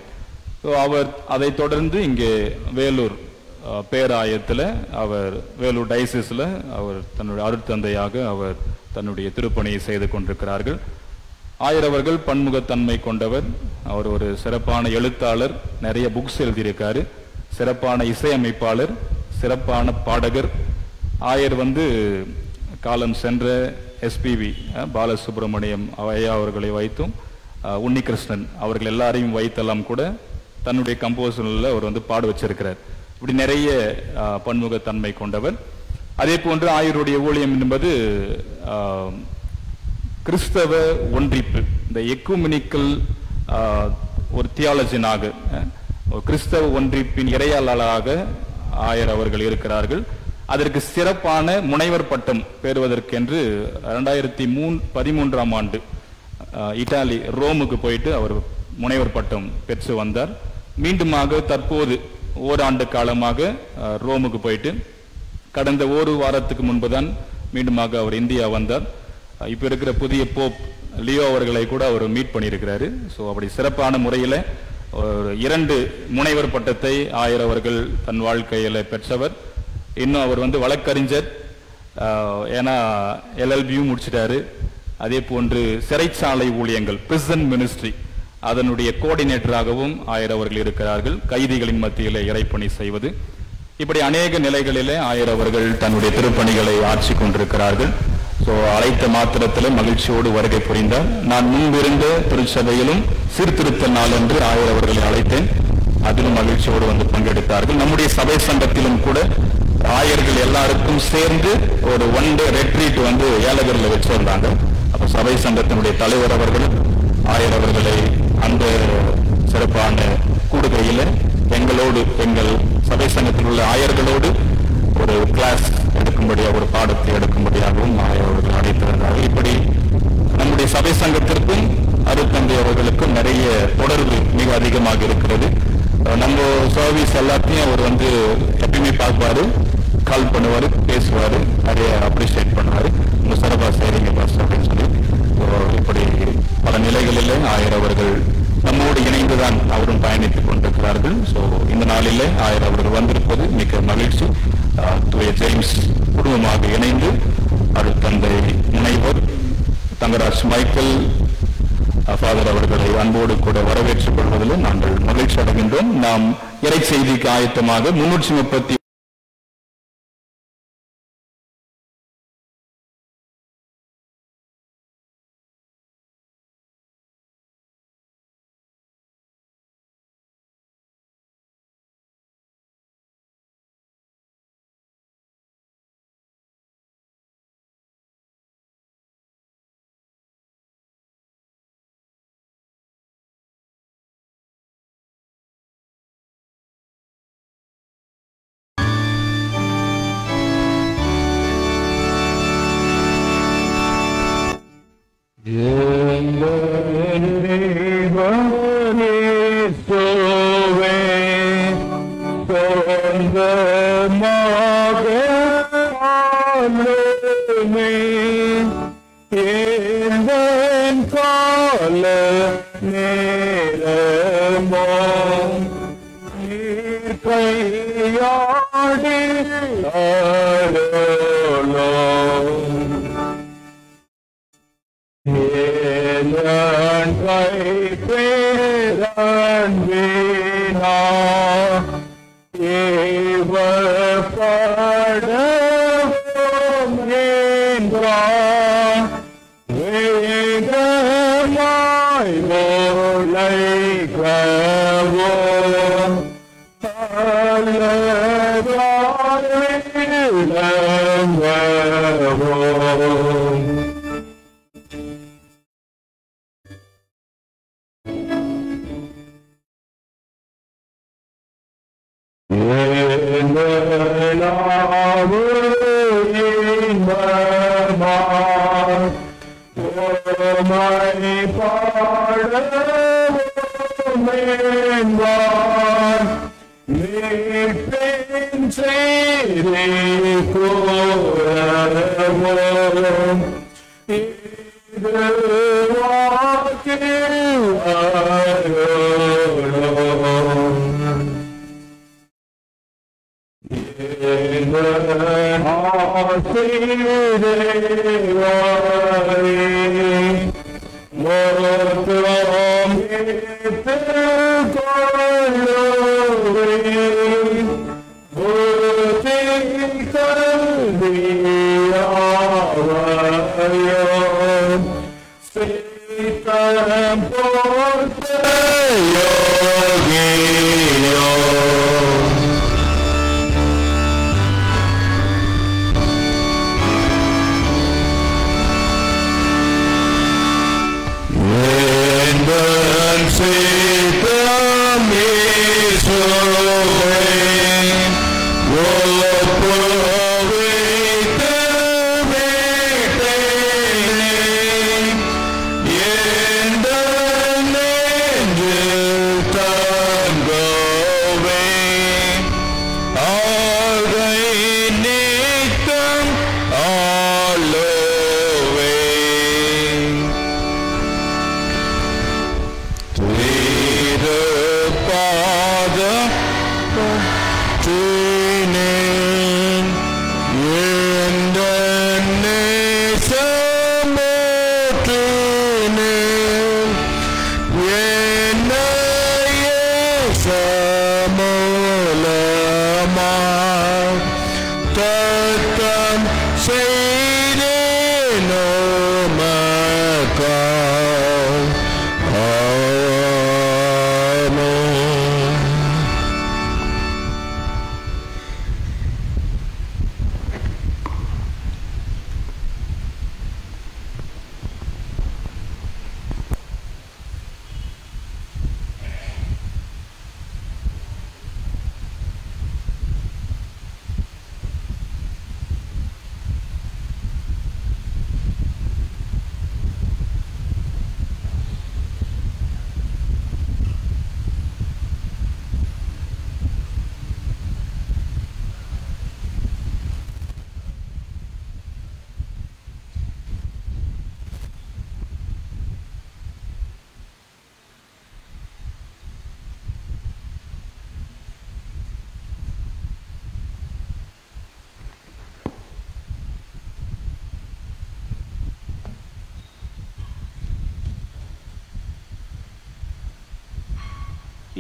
அவர் அதை தொடர்ந்து இங்கே வேலூர் பேராயத்தில் அவர் வேலூர் டைசிஸில் அவர் தன்னுடைய அருட்தந்தையாக அவர் தன்னுடைய திருப்பணியை செய்து கொண்டிருக்கிறார்கள். ஆயர் அவர்கள் பன்முகத்தன்மை கொண்டவர். அவர் ஒரு சிறப்பான எழுத்தாளர், நிறைய புக்ஸ் எழுதியிருக்காரு. சிறப்பான இசையமைப்பாளர், சிறப்பான பாடகர். ஆயர் காலம் சென்ற எஸ்பிவி பாலசுப்ரமணியம் ஐயா அவர்களை வைத்தும் உன்னிகிருஷ்ணன் அவர்கள் எல்லாரையும் வைத்தெல்லாம் கூட தன்னுடைய கம்போசனில் அவர் பாட வச்சிருக்கிறார். இப்படி நிறைய பன்முகத்தன்மை கொண்டவர். அதே போன்று ஆயருடைய ஊழியம் என்பது கிறிஸ்தவ ஒன்றிப்பு, இந்த எக்குமெனிக்கல் ஒரு தியாலஜினாக கிறிஸ்தவ ஒன்றிப்பின் இறையாளராக ஆயர் அவர்கள் இருக்கிறார்கள். அதற்கு சிறப்பான முனைவர் பட்டம் பெறுவதற்கென்று 2013ஆம் ஆண்டு இத்தாலி ரோமுக்கு போயிட்டு அவர் முனைவர் பட்டம் பெற்று வந்தார். மீண்டுமாக தற்போது ஓராண்டு காலமாக ரோமுக்கு போயிட்டு கடந்த ஒரு வாரத்துக்கு முன்புதான் மீண்டுமாக அவர் இந்தியா வந்தார். இப்ப இருக்கிற புதிய போப் லியோ அவர்களை கூட அவர் மீட் பண்ணியிருக்கிறாரு. ஸோ அப்படி சிறப்பான முறையில் 2 முனைவர் பட்டத்தை ஆயர் அவர்கள் தன் வாழ்க்கையில் பெற்றவர். இன்னும் அவர் வழக்கறிஞர், ஏன்னா LLBயும் முடிச்சிட்டாரு. அதே போன்று சிறைச்சாலை ஊழியங்கள், பிரிசன் மினிஸ்ட்ரி, அதனுடைய கோஆர்டினேட்டராகவும் ஆயர் அவர்கள் இருக்கிறார்கள். கைதிகளின் மத்தியில் இறைப்பணி செய்வது, இப்படி அநேக நிலைகளிலே ஆயர் அவர்கள் தன்னுடைய திருப்பணிகளை ஆட்சி கொண்டிருக்கிறார்கள். ஸோ அழைத்த மாத்திரத்தில் மகிழ்ச்சியோடு வருகை புரிந்தார். நான் முன்பிருந்த திருச்சபையிலும் சீர்திருத்த நாள் என்று ஆயர் அவர்களை அழைத்தேன். அதிலும் மகிழ்ச்சியோடு பங்கெடுத்தார்கள். நம்முடைய சபை சங்கத்திலும் கூட ஆயர்கள் எல்லாருக்கும் சேர்ந்து ஒரு 1 டே ரெட்ரீட் ஏலகரில் வச்சிருந்தாங்க. அப்ப சபை சங்கத்தினுடைய தலைவர் அவர்கள் ஆயர் அவர்களை அந்த சிறப்பான கூடுகையில் எங்களோடு, எங்கள் சபை சங்கத்தில் உள்ள ஆயர்களோடு ஒரு கிளாஸ் எடுக்கும்படியாக, ஒரு பாடத்தை எடுக்கும்படியாகவும் ஆயர் அவர்கள் அழைத்திருந்தார்கள். இப்படி நம்முடைய சபை சங்கத்திற்கும் அருட்தந்தை அவர்களுக்கும் நிறைய தொடர்பு மிக அதிகமாக இருக்கிறது. நம்ம சர்வீஸ் எல்லாத்தையும் அவர் எப்பயுமே பார்ப்பாரு, கால் பண்ணுவாரு, பேசுவாரு, நிறைய அப்ரிஷியேட் பண்ணுவாரு. உங்க சிறப்பா செய்றீங்க பாஸ் அப்படின்னு சொல்லி இப்படி பல நிலைகளிலே ஆயர் அவர்கள் நம்மோடு இணைந்துதான் அவரும் பயணித்துக் கொண்டிருக்கிறார்கள். ஸோ இந்த நாளிலே ஆயர் அவர்கள் வந்திருப்பது மிக மகிழ்ச்சி. தூய ஜேம்ஸ் குடும்பமாக இணைந்து அருட்தந்தை முனைவர் தங்கராஜ் மைக்கேல் ஃபாதர் அவர்களை அன்போடு கூட வரவேற்றுக் கொள்வதில் நாங்கள் மகிழ்ச்சி அடைகின்றோம். நாம் இறை செய்திக்கு ஆயத்தமாக 330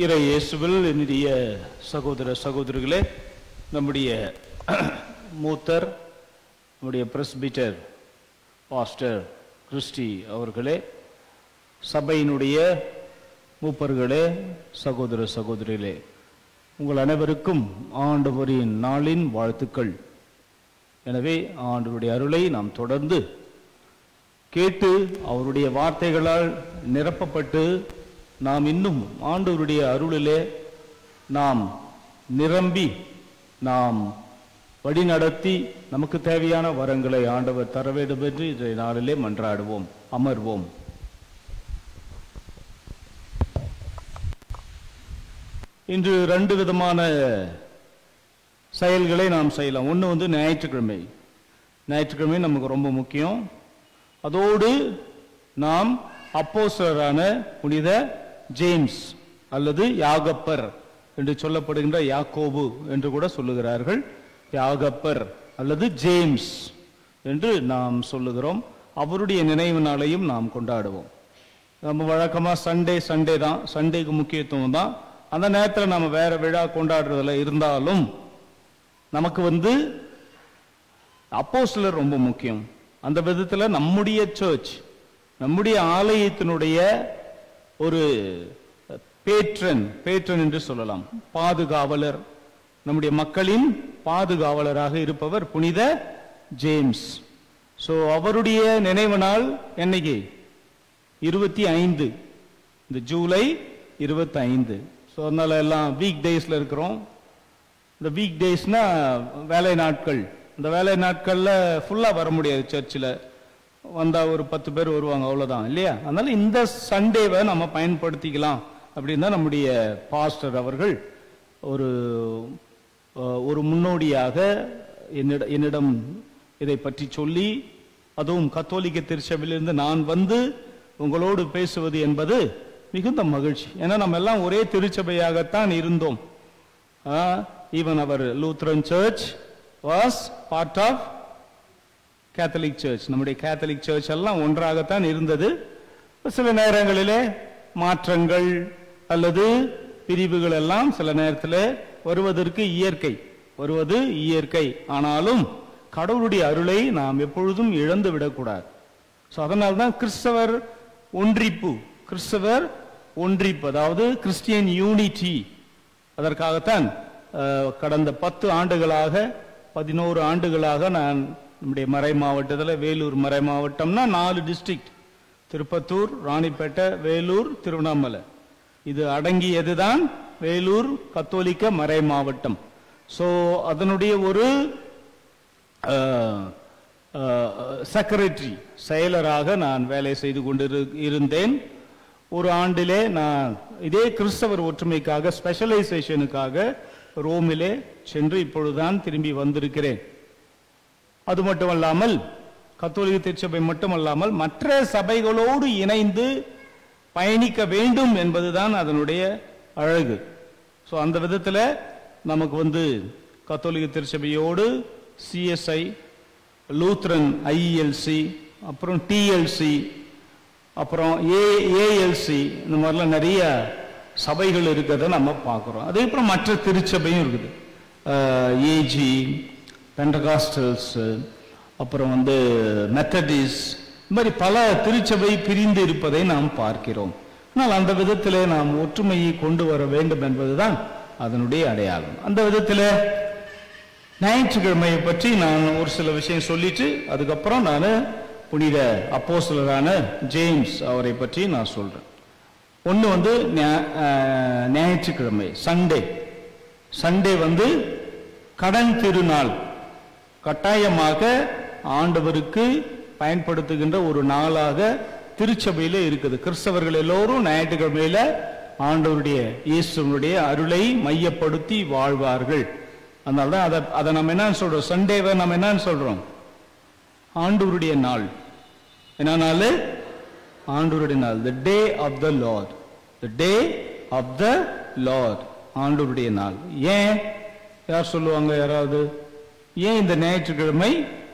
இறை இயேசுவில் என்னுடைய சகோதர சகோதரிகளே, நம்முடைய மூத்தர், நம்முடைய பிரஸ்பிட்டர் பாஸ்டர் கிறிஸ்டி அவர்களே, சபையினுடைய மூப்பர்களே, சகோதர சகோதரிகளே, உங்கள் அனைவருக்கும் ஆண்டவரின் நாளின் வாழ்த்துக்கள். எனவே ஆண்டவருடைய அருளை நாம் தொடர்ந்து கேட்டு அவருடைய வார்த்தைகளால் நிரப்பப்பட்டு நாம் இன்னும் ஆண்டவருடைய அருளிலே நாம் நிரம்பி நாம் வழிநடத்தி நமக்கு தேவையான வரங்களை ஆண்டவர் தர வேண்டும் என்று இன்றைய நாளிலே மன்றாடுவோம். அமர்வோம். இன்று 2 விதமான செயல்களை நாம் செய்யலாம். ஒன்று வந்து ஞாயிற்றுக்கிழமை. ஞாயிற்றுக்கிழமை நமக்கு ரொம்ப முக்கியம். அதோடு நாம் அப்போஸ்தலரான புனித ஜேம்ஸ் அல்லது யாகப்பர் என்று சொல்லப்படுகின்ற யாக்கோபு என்று கூட சொல்லுகிறார்கள். யாகப்பர் அல்லது ஜேம்ஸ் என்று நாம் சொல்லுகிறோம். அவருடைய நினைவு நாளையும் நாம் கொண்டாடுவோம். நம்ம வழக்கமாக சண்டே தான், சண்டேக்கு முக்கியத்துவம் தான். அந்த நேரத்தில் நம்ம வேற விழா கொண்டாடுறதுல இருந்தாலும் நமக்கு வந்து அப்போஸ்தலர் ரொம்ப முக்கியம். அந்த விதத்தில் நம்முடைய சர்ச், நம்முடைய ஆலயத்தினுடைய ஒரு பேட்ரன் என்று சொல்லலாம், பாதுகாவலர், நம்முடைய மக்களின் பாதுகாவலராக இருப்பவர் புனித ஜேம்ஸ். ஸோ அவருடைய நினைவு நாள் என்னைக்கு? 25, இந்த ஜூலை 25. ஸோ அதனால எல்லாம் வீக் டேஸ்ல இருக்கிறோம். இந்த வீக் டேஸ்னா வேலை நாட்கள். இந்த வேலை நாட்களில் ஃபுல்லாக வர முடியாது. சர்ச்சில் வந்தால் ஒரு 10 பேர் வருவாங்க, அவ்வளோதான் இல்லையா? அதனால இந்த சண்டேவை நம்ம பயன்படுத்திக்கலாம் அப்படின்னு தான் நம்முடைய பாஸ்டர் அவர்கள் ஒரு முன்னோடியாக என்னிடம் இதை பற்றி சொல்லி, அதுவும் கத்தோலிக்க திருச்சபையிலிருந்து நான் வந்து உங்களோடு பேசுவது என்பது மிகுந்த மகிழ்ச்சி. ஏன்னா நம்ம எல்லாம் ஒரே திருச்சபையாகத்தான் இருந்தோம். ஈவன் அவர் Lutheran church was part of Catholic church. நம்முடைய கேத்தலிக் சர்ச் எல்லாம் ஒன்றாகத்தான் இருந்தது. சில நேரங்களிலே மாற்றங்கள் அல்லது பிரிவுகள் எல்லாம் சில நேரத்தில் வருவது இயற்கை. ஆனாலும் கடவுளுடைய அருளை நாம் எப்பொழுதும் இழந்து விடக்கூடாது. ஸோ அதனால்தான் கிறிஸ்தவர் ஒன்றிப்பு, அதாவது கிறிஸ்டியன் யூனிட்டி, அதற்காகத்தான் கடந்த 10 ஆண்டுகளாக 11 ஆண்டுகளாக நான் நம்முடைய மறை மாவட்டத்தில், வேலூர் மறை மாவட்டம்னா 4 டிஸ்ட்ரிக்ட், திருப்பத்தூர், ராணிப்பேட்டை, வேலூர், திருவண்ணாமலை, இது அடங்கியதுதான் வேலூர் கத்தோலிக்க மறை மாவட்டம். ஸோ அதனுடைய ஒரு செக்ரட்டரி, செயலராக நான் வேலை செய்து கொண்டு இருந்தேன். ஒரு ஆண்டிலே நான் இதே கிறிஸ்தவர் ஒற்றுமைக்காக, ஸ்பெஷலைசேஷனுக்காக ரோமிலே சென்று இப்பொழுதுதான் திரும்பி வந்திருக்கிறேன். அது மட்டுமல்லாமல் கத்தோலிக்க திருச்சபை மட்டுமல்லாமல் மற்ற சபைகளோடு இணைந்து பயணிக்க வேண்டும் என்பதுதான் அதனுடைய அழகு. ஸோ அந்த விதத்தில் நமக்கு வந்து கத்தோலிக்க திருச்சபையோடு சிஎஸ்ஐ, லூத்ரன் ஐஎல்சி, அப்புறம் டிஎல்சி, அப்புறம் ஏஎல்சி, இந்த மாதிரிலாம் நிறைய சபைகள் இருக்கிறத நம்ம பார்க்குறோம். அதே போல் மற்ற திருச்சபையும் இருக்குது. ஏஜி, பெண்டகாஸ்டல்ஸ், அப்புறம் வந்து மெத்தடிஸ், இந்த மாதிரி பல திருச்சபை பிரிந்து இருப்பதை நாம் பார்க்கிறோம். ஆனால் அந்த விதத்தில் நாம் ஒற்றுமையை கொண்டு வர வேண்டும் என்பதுதான் அதனுடைய அடையாளம். அந்த விதத்தில் ஞாயிற்றுக்கிழமையை பற்றி நான் ஒரு சில விஷயம் சொல்லிட்டு அதுக்கப்புறம் நான் புனித அப்போஸ்தலரான ஜேம்ஸ் அவரை பற்றி நான் சொல்றேன். ஒன்று வந்து ஞாயிற்றுக்கிழமை, சண்டே வந்து கடன் திருநாள், கட்டாயமாக ஆண்டவருக்கு பயன்படுத்துகின்ற ஒரு நாளாக திருச்சபையில இருக்குது. கிறிஸ்தவர்கள் எல்லோரும் ஞாயிற்றுக்கிழமையில ஆண்டவருடைய இயேசுனுடைய அருளை மையப்படுத்தி வாழ்வார்கள். அதனால்தான் அதை நம்ம என்ன சொல்றோம்? சண்டேவை நம்ம என்ன சொல்றோம்? ஆண்டவருடைய நாள். என்ன நாள்? ஆண்டவருடைய நாள். the day of the Lord, the day of the Lord, ஆண்டவருடைய நாள். ஏன்? யார் சொல்லுவாங்க? யாராவது ஏன் இந்த ஞாயிற்றுக்கிழமை,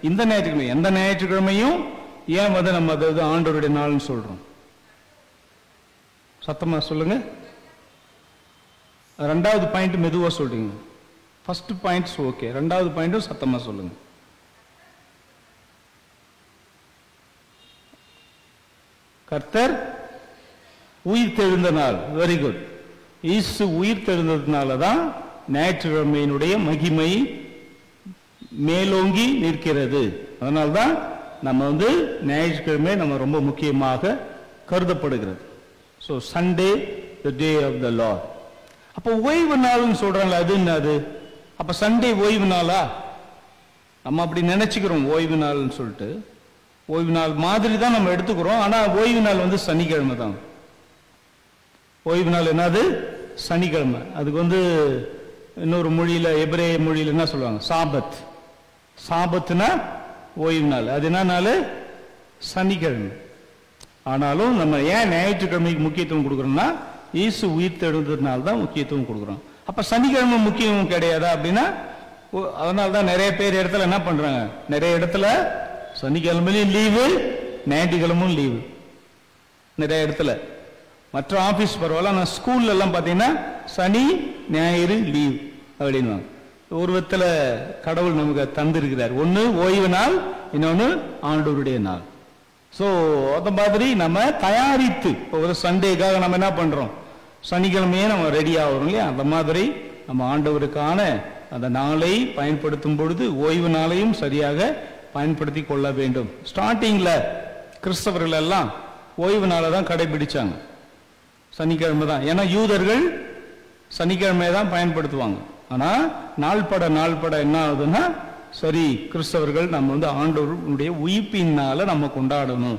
எந்த ஞாயிற்றுக்கிழமையும் ஏன் வந்து நம்ம அதாவது ஆண்டவருடைய நாள்னு சொல்றோம்? சத்தமா சொல்லுங்க. 2வது பாயிண்ட் மெதுவா சொல்றீங்க. ஃபர்ஸ்ட் பாயிண்ட்ஸ் ஓகே, 2வது பாயிண்ட்டும் சத்தமா சொல்லுங்க. கர்த்தர் உயிர் தெழுந்த நாள். Very good. இயேசு உயிர் தெழுந்ததுனால தான் ஞாயிற்றுக்கிழமையினுடைய மகிமை மேலோங்கி நிற்கிறது. அதனால்தான் நம்ம வந்து ஞாயிற்றுக்கிழமை நம்ம ரொம்ப முக்கியமாக கருதப்படுகிறது. So Sunday the day of the Lord. அப்போ ஓய்வு நாள்னு சொல்றாங்களா, அது என்னது? அப்ப சண்டே ஓய்வு நாளா? நம்ம அப்படி நினைச்சுக்கிறோம் ஓய்வு நாள்னு சொல்லிட்டு. ஓய்வு நாள் மாதிரி தான் நம்ம எடுத்துக்கிறோம். ஆனா ஓய்வு நாள் வந்து சனிக்கிழமை தான். ஓய்வு நாள் என்னது? சனிக்கிழமை. அதுக்கு வந்து இன்னொரு மொழியில, எபிரேய மொழியில என்ன சொல்லுவாங்க? சாபத். சாபத்துனா ஓய்வு நாள். அது என்ன நாள்? சனிக்கிழமை. ஆனாலும் நம்ம ஏன் ஞாயிற்றுக்கிழமைக்கு முக்கியத்துவம் கொடுக்குறோம்னா, இயேசு உயிர் தெழுந்ததுனால தான் முக்கியத்துவம் கொடுக்குறோம். அப்ப சனிக்கிழமை முக்கியம் கிடையாதா அப்படின்னா, அதனால தான் நிறைய பேர் இடத்துல என்ன பண்றாங்க, நிறைய இடத்துல சனிக்கிழமையும் லீவு, ஞாயிற்றுக்கிழமும் லீவு. நிறைய இடத்துல மற்ற ஆபீஸ் பரவாயில்ல, ஆனால் ஸ்கூல்ல எல்லாம் பார்த்தீங்கன்னா சனி ஞாயிறு லீவ் அப்படின்வாங்க. ஒரு விதத்துல கடவுள் நமக்கு தந்திருக்கிறார். ஒன்று ஓய்வு நாள், இன்னொன்று ஆண்டவருடைய நாள். ஸோ அந்த மாதிரி நம்ம தயாரித்து, ஒரு சண்டேக்காக நம்ம என்ன பண்றோம், சனிக்கிழமையே நம்ம ரெடி ஆகிறோம் இல்லையா? அந்த மாதிரி நம்ம ஆண்டவருக்கான அந்த நாளை பயன்படுத்தும் பொழுது ஓய்வு நாளையும் சரியாக பயன்படுத்தி கொள்ள வேண்டும். ஸ்டார்டிங்ல கிறிஸ்தவர்கள் எல்லாம் ஓய்வு நாளை தான் கடைபிடிச்சாங்க, சனிக்கிழமை தான். ஏன்னா யூதர்கள் சனிக்கிழமையை தான் பயன்படுத்துவாங்க. ஆனா நாள்பட என்ன ஆகுதுன்னா, சரி கிறிஸ்தவர்கள் நம்ம வந்து ஆண்டவருடைய உயிர்ப்பினால நம்ம கொண்டாடணும்,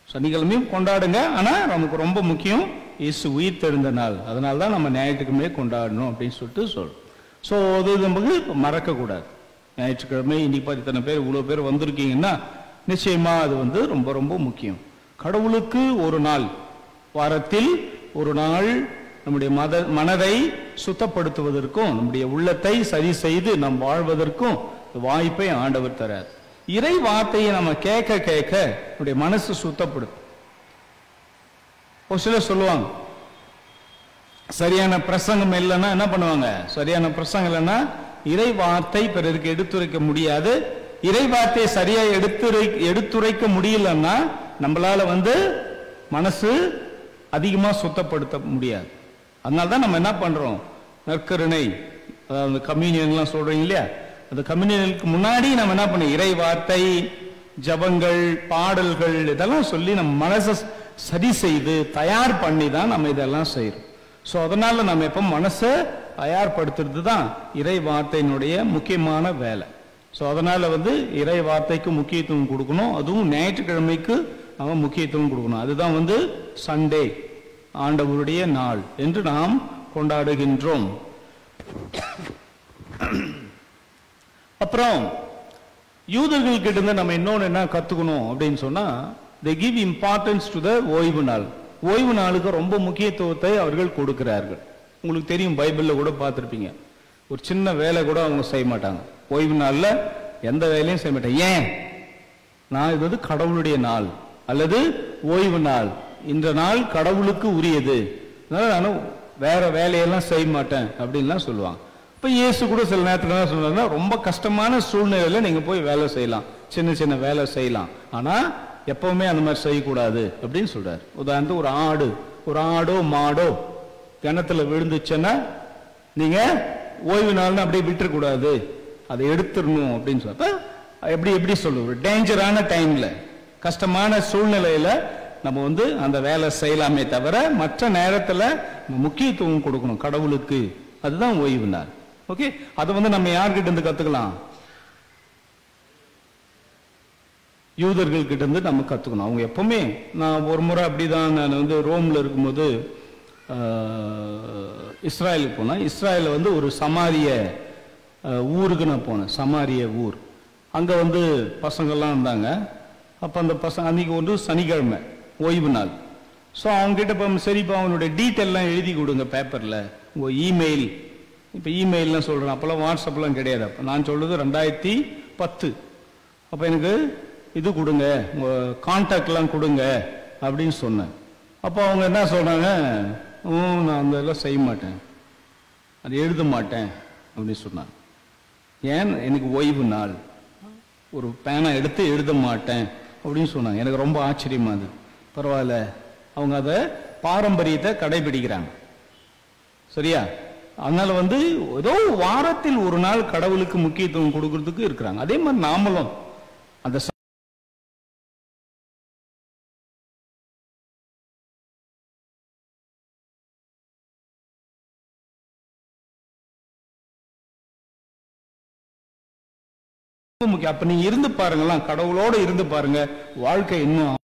சனிக்கிழமையும் கொண்டாடுங்க, ஆனா நமக்கு ரொம்ப முக்கியம் இயேசு உயிர் தெழுந்த நாள், அதனால தான் நம்ம ஞாயிற்றுக்கிழமையை கொண்டாடணும் அப்படின்னு சொல்லிட்டு சொல்றோம். ஸோ அது நமக்கு மறக்க கூடாது. ஞாயிற்றுக்கிழமை இன்னைக்கு பார்த்து இத்தனை பேர், இவ்வளோ பேர் வந்திருக்கீங்கன்னா நிச்சயமா அது வந்து ரொம்ப ரொம்ப முக்கியம். கடவுளுக்கு ஒரு நாள், வாரத்தில் ஒரு நாள் நம்முடைய மனதை சுத்தப்படுத்துவதற்கும் நம்முடைய உள்ளத்தை சரி செய்து நம் வாழ்வதற்கும் வாய்ப்பை ஆண்டவர் தரார். இறை வார்த்தையை நம்ம கேட்க கேட்க நம்முடைய மனசு சுத்தப்படும். ஒரு சிலர் சொல்லுவாங்க, சரியான பிரசங்கம் இல்லைன்னா என்ன பண்ணுவாங்க, சரியான பிரசங்கம் இல்லைன்னா இறை வார்த்தை பிறருக்கு எடுத்துரைக்க முடியாது. இறை வார்த்தையை சரியா எடுத்துரைக்க முடியலன்னா நம்மளால வந்து மனசு அதிகமா சுத்தப்படுத்த முடியாது. அதனால்தான் நம்ம என்ன பண்றோம், நற்கருணை, அதாவது கம்யூனியன்லாம் சொல்றீங்க இல்லையா, அந்த கம்யூனியனுக்கு முன்னாடி நம்ம என்ன பண்ணோம், இறை வார்த்தை, ஜபங்கள், பாடல்கள் இதெல்லாம் சொல்லி நம்ம மனசை சரி செய்து தயார் பண்ணி தான் நம்ம இதெல்லாம் செய்யறோம். ஸோ அதனால நம்ம எப்போ மனசை தயார்படுத்துறது தான் இறை வார்த்தையினுடைய முக்கியமான வேலை. ஸோ அதனால வந்து இறை வார்த்தைக்கு முக்கியத்துவம் கொடுக்கணும், அதுவும் ஞாயிற்றுக்கிழமைக்கு நம்ம முக்கியத்துவம் கொடுக்கணும். அதுதான் வந்து சண்டே, ஆண்டவருடைய நாள் என்று நாம் கொண்டாடுகின்றோம். அப்புறம் யூதர்கள் கிட்ட இருந்து நம்ம இன்னொன்று என்ன கத்துக்கணும் அப்படின்னு சொன்னா, they give importance to the ஓய்வு நாள். ஓய்வு நாளுக்கு ரொம்ப முக்கியத்துவத்தை அவர்கள் கொடுக்கிறார்கள். உங்களுக்கு தெரியும், பைபிள்ல கூட பார்த்துருப்பீங்க, ஒரு சின்ன வேலை கூட அவங்க செய்ய மாட்டாங்க. ஓய்வு நாள்ல எந்த வேலையும் செய்ய மாட்டாங்க. ஏன்? நான் இது வந்து கடவுளுடைய நாள் அல்லது ஓய்வு நாள், இந்த நாள் கடவுளுக்கு உரியது, அதனால நானும் வேற வேலையெல்லாம் செய்ய மாட்டேன் அப்படின்லாம் சொல்லுவாங்க. இப்ப இயேசு கூட சில நேரத்துல என்ன சொல்றாருன்னா, ரொம்ப கஷ்டமான சூழ்நிலையில நீங்க போய் வேலை செய்யலாம், சின்ன சின்ன வேலை செய்யலாம், ஆனா எப்பவுமே அந்த மாதிரி செய்யக்கூடாது அப்படின்னு சொல்றாரு. உதாரணத்துக்கு ஒரு ஆடோ மாடோ கிணத்துல விழுந்துச்சுன்னா நீங்க ஓய்வு நாள்னு அப்படியே விட்டுறக்கூடாது, அதை எடுத்துடணும் அப்படின்னு சொல்ற. எப்படி சொல்லுவோம், ஒரு டேஞ்சரான டைம்ல, கஷ்டமான சூழ்நிலையில நம்ம வந்து அந்த வேலை செய்யலாமே தவிர மற்ற நேரத்துல முக்கியத்துவம் கொடுக்கணும் கடவுளுக்கு. அதுதான் ஓய்வு நாள். ஓகே, அதை வந்து நம்ம யார்கிட்ட இருந்து கத்துக்கலாம், யூதர்கள் கிட்ட இருந்து நம்ம கத்துக்கணும். அவங்க எப்பவுமே, நான் ஒரு முறை அப்படிதான், நான் வந்து ரோம்ல இருக்கும்போது இஸ்ராயலுக்கு போனேன். இஸ்ராயல வந்து ஒரு சமாரிய ஊருக்கு நான் போனேன், சமாரிய ஊர். அங்க வந்து பசங்கள்லாம் இருந்தாங்க. அப்ப அந்த பசங்க அன்னைக்கு வந்து சனிக்கிழமை ஓய்வு நாள். ஸோ அவங்ககிட்ட இப்போ சரிப்பா அவனுடைய டீட்டெயிலாம் எழுதி கொடுங்க பேப்பர்ல, உங்க இமெயில். இப்போ இமெயில்லாம் சொல்றேன், அப்பெல்லாம் வாட்ஸ்அப்லாம் கிடையாது. அப்போ நான் சொல்றது 2010. அப்போ எனக்கு இது கொடுங்க, உங்க கான்டாக்ட்லாம் கொடுங்க அப்படின்னு சொன்னேன். அப்போ அவங்க என்ன சொல்றாங்க, நான் அந்த இதெல்லாம் செய்ய மாட்டேன், அது எழுத மாட்டேன் அப்படின்னு சொன்னாங்க. ஏன்? எனக்கு ஓய்வு நாள், ஒரு பேனா எடுத்து எழுத மாட்டேன் அப்படின்னு சொன்னாங்க. எனக்கு ரொம்ப ஆச்சரியமா இருந்தது. பரவாயில்ல, அவங்க அதை பாரம்பரியத்தை கடைபிடிக்கிறாங்க, சரியா? அதனால வந்து ஏதோ வாரத்தில் ஒரு நாள் கடவுளுக்கு முக்கியத்துவம் கொடுக்கறதுக்கு இருக்கிறாங்க. அதே மாதிரி நாமளும் அந்த முக்கியம். அப்ப நீங்க இருந்து பாருங்களா, கடவுளோட இருந்து பாருங்க, வாழ்க்கை இன்னும்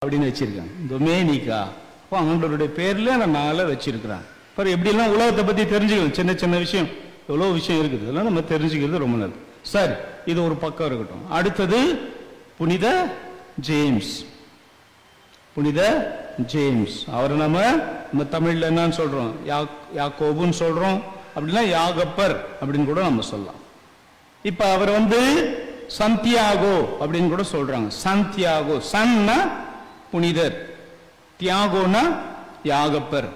அப்படின்னு வச்சிருக்காங்க. டொமேனிகா, அப்போ ஆண்டவருடைய பேர்ல அந்த நாளை வச்சிருக்கிறாங்க. அப்புறம் எப்படிலாம் உலகத்தை பத்தி தெரிஞ்சுக்கணும், சின்ன சின்ன விஷயம், எவ்வளோ விஷயம் இருக்குது, இதெல்லாம் நம்ம தெரிஞ்சுக்கிறது ரொம்ப நல்லது. சரி, இது ஒரு பக்கம் இருக்கட்டும். அடுத்தது புனித ஜேம்ஸ். புனித ஜேம்ஸ் அவரை நம்ம தமிழ்ல என்னன்னு சொல்றோம், யாக்கோபுன்னு சொல்றோம், அப்படின்னா யாகப்பர் அப்படின்னு கூட நம்ம சொல்லலாம். இப்ப அவர் சந்தியாகோ அப்படின்னு கூட சொல்றாங்க. சந்தியாகோ, சன்னா புனிதர், தியாகோனா யாகப்பர்.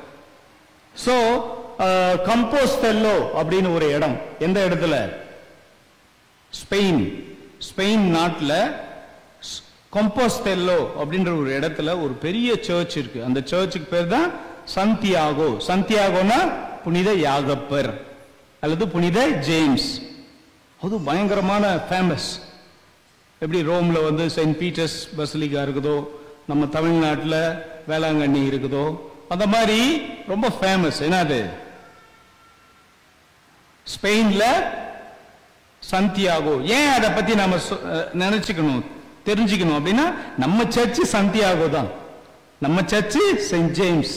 சோ கம்போஸ்டெல்லோ அப்படின்னு ஒரு இடம், எந்த இடத்துல, ஸ்பெயின் நாட்டில் கம்போஸ்டெல்லோ அப்படின்ற ஒரு இடத்துல ஒரு பெரிய சர்ச் இருக்கு. அந்த சர்ச்சுக்கு பேர் தான் சந்தியாகோ. சந்தியாகோனா புனித யாகப்பர் அல்லது புனித ஜேம்ஸ். அது பயங்கரமான ஃபேமஸ். எப்படி ரோம்ல செயின்ட் பீட்டர்ஸ் பசிலிகா இருக்குதோ, நம்ம தமிழ்நாட்டில் வேளாங்கண்ணி இருக்குதோ, அந்த மாதிரி ரொம்ப ஃபேமஸ். என்னது, ஸ்பெயின்ல சந்தியாகோ. ஏன் அதை பத்தி நம்ம நினைச்சுக்கணும், தெரிஞ்சுக்கணும் அப்படின்னா, நம்ம சர்ச்சு சந்தியாகோ தான். நம்ம சர்ச்சு செயின்ட் ஜேம்ஸ்,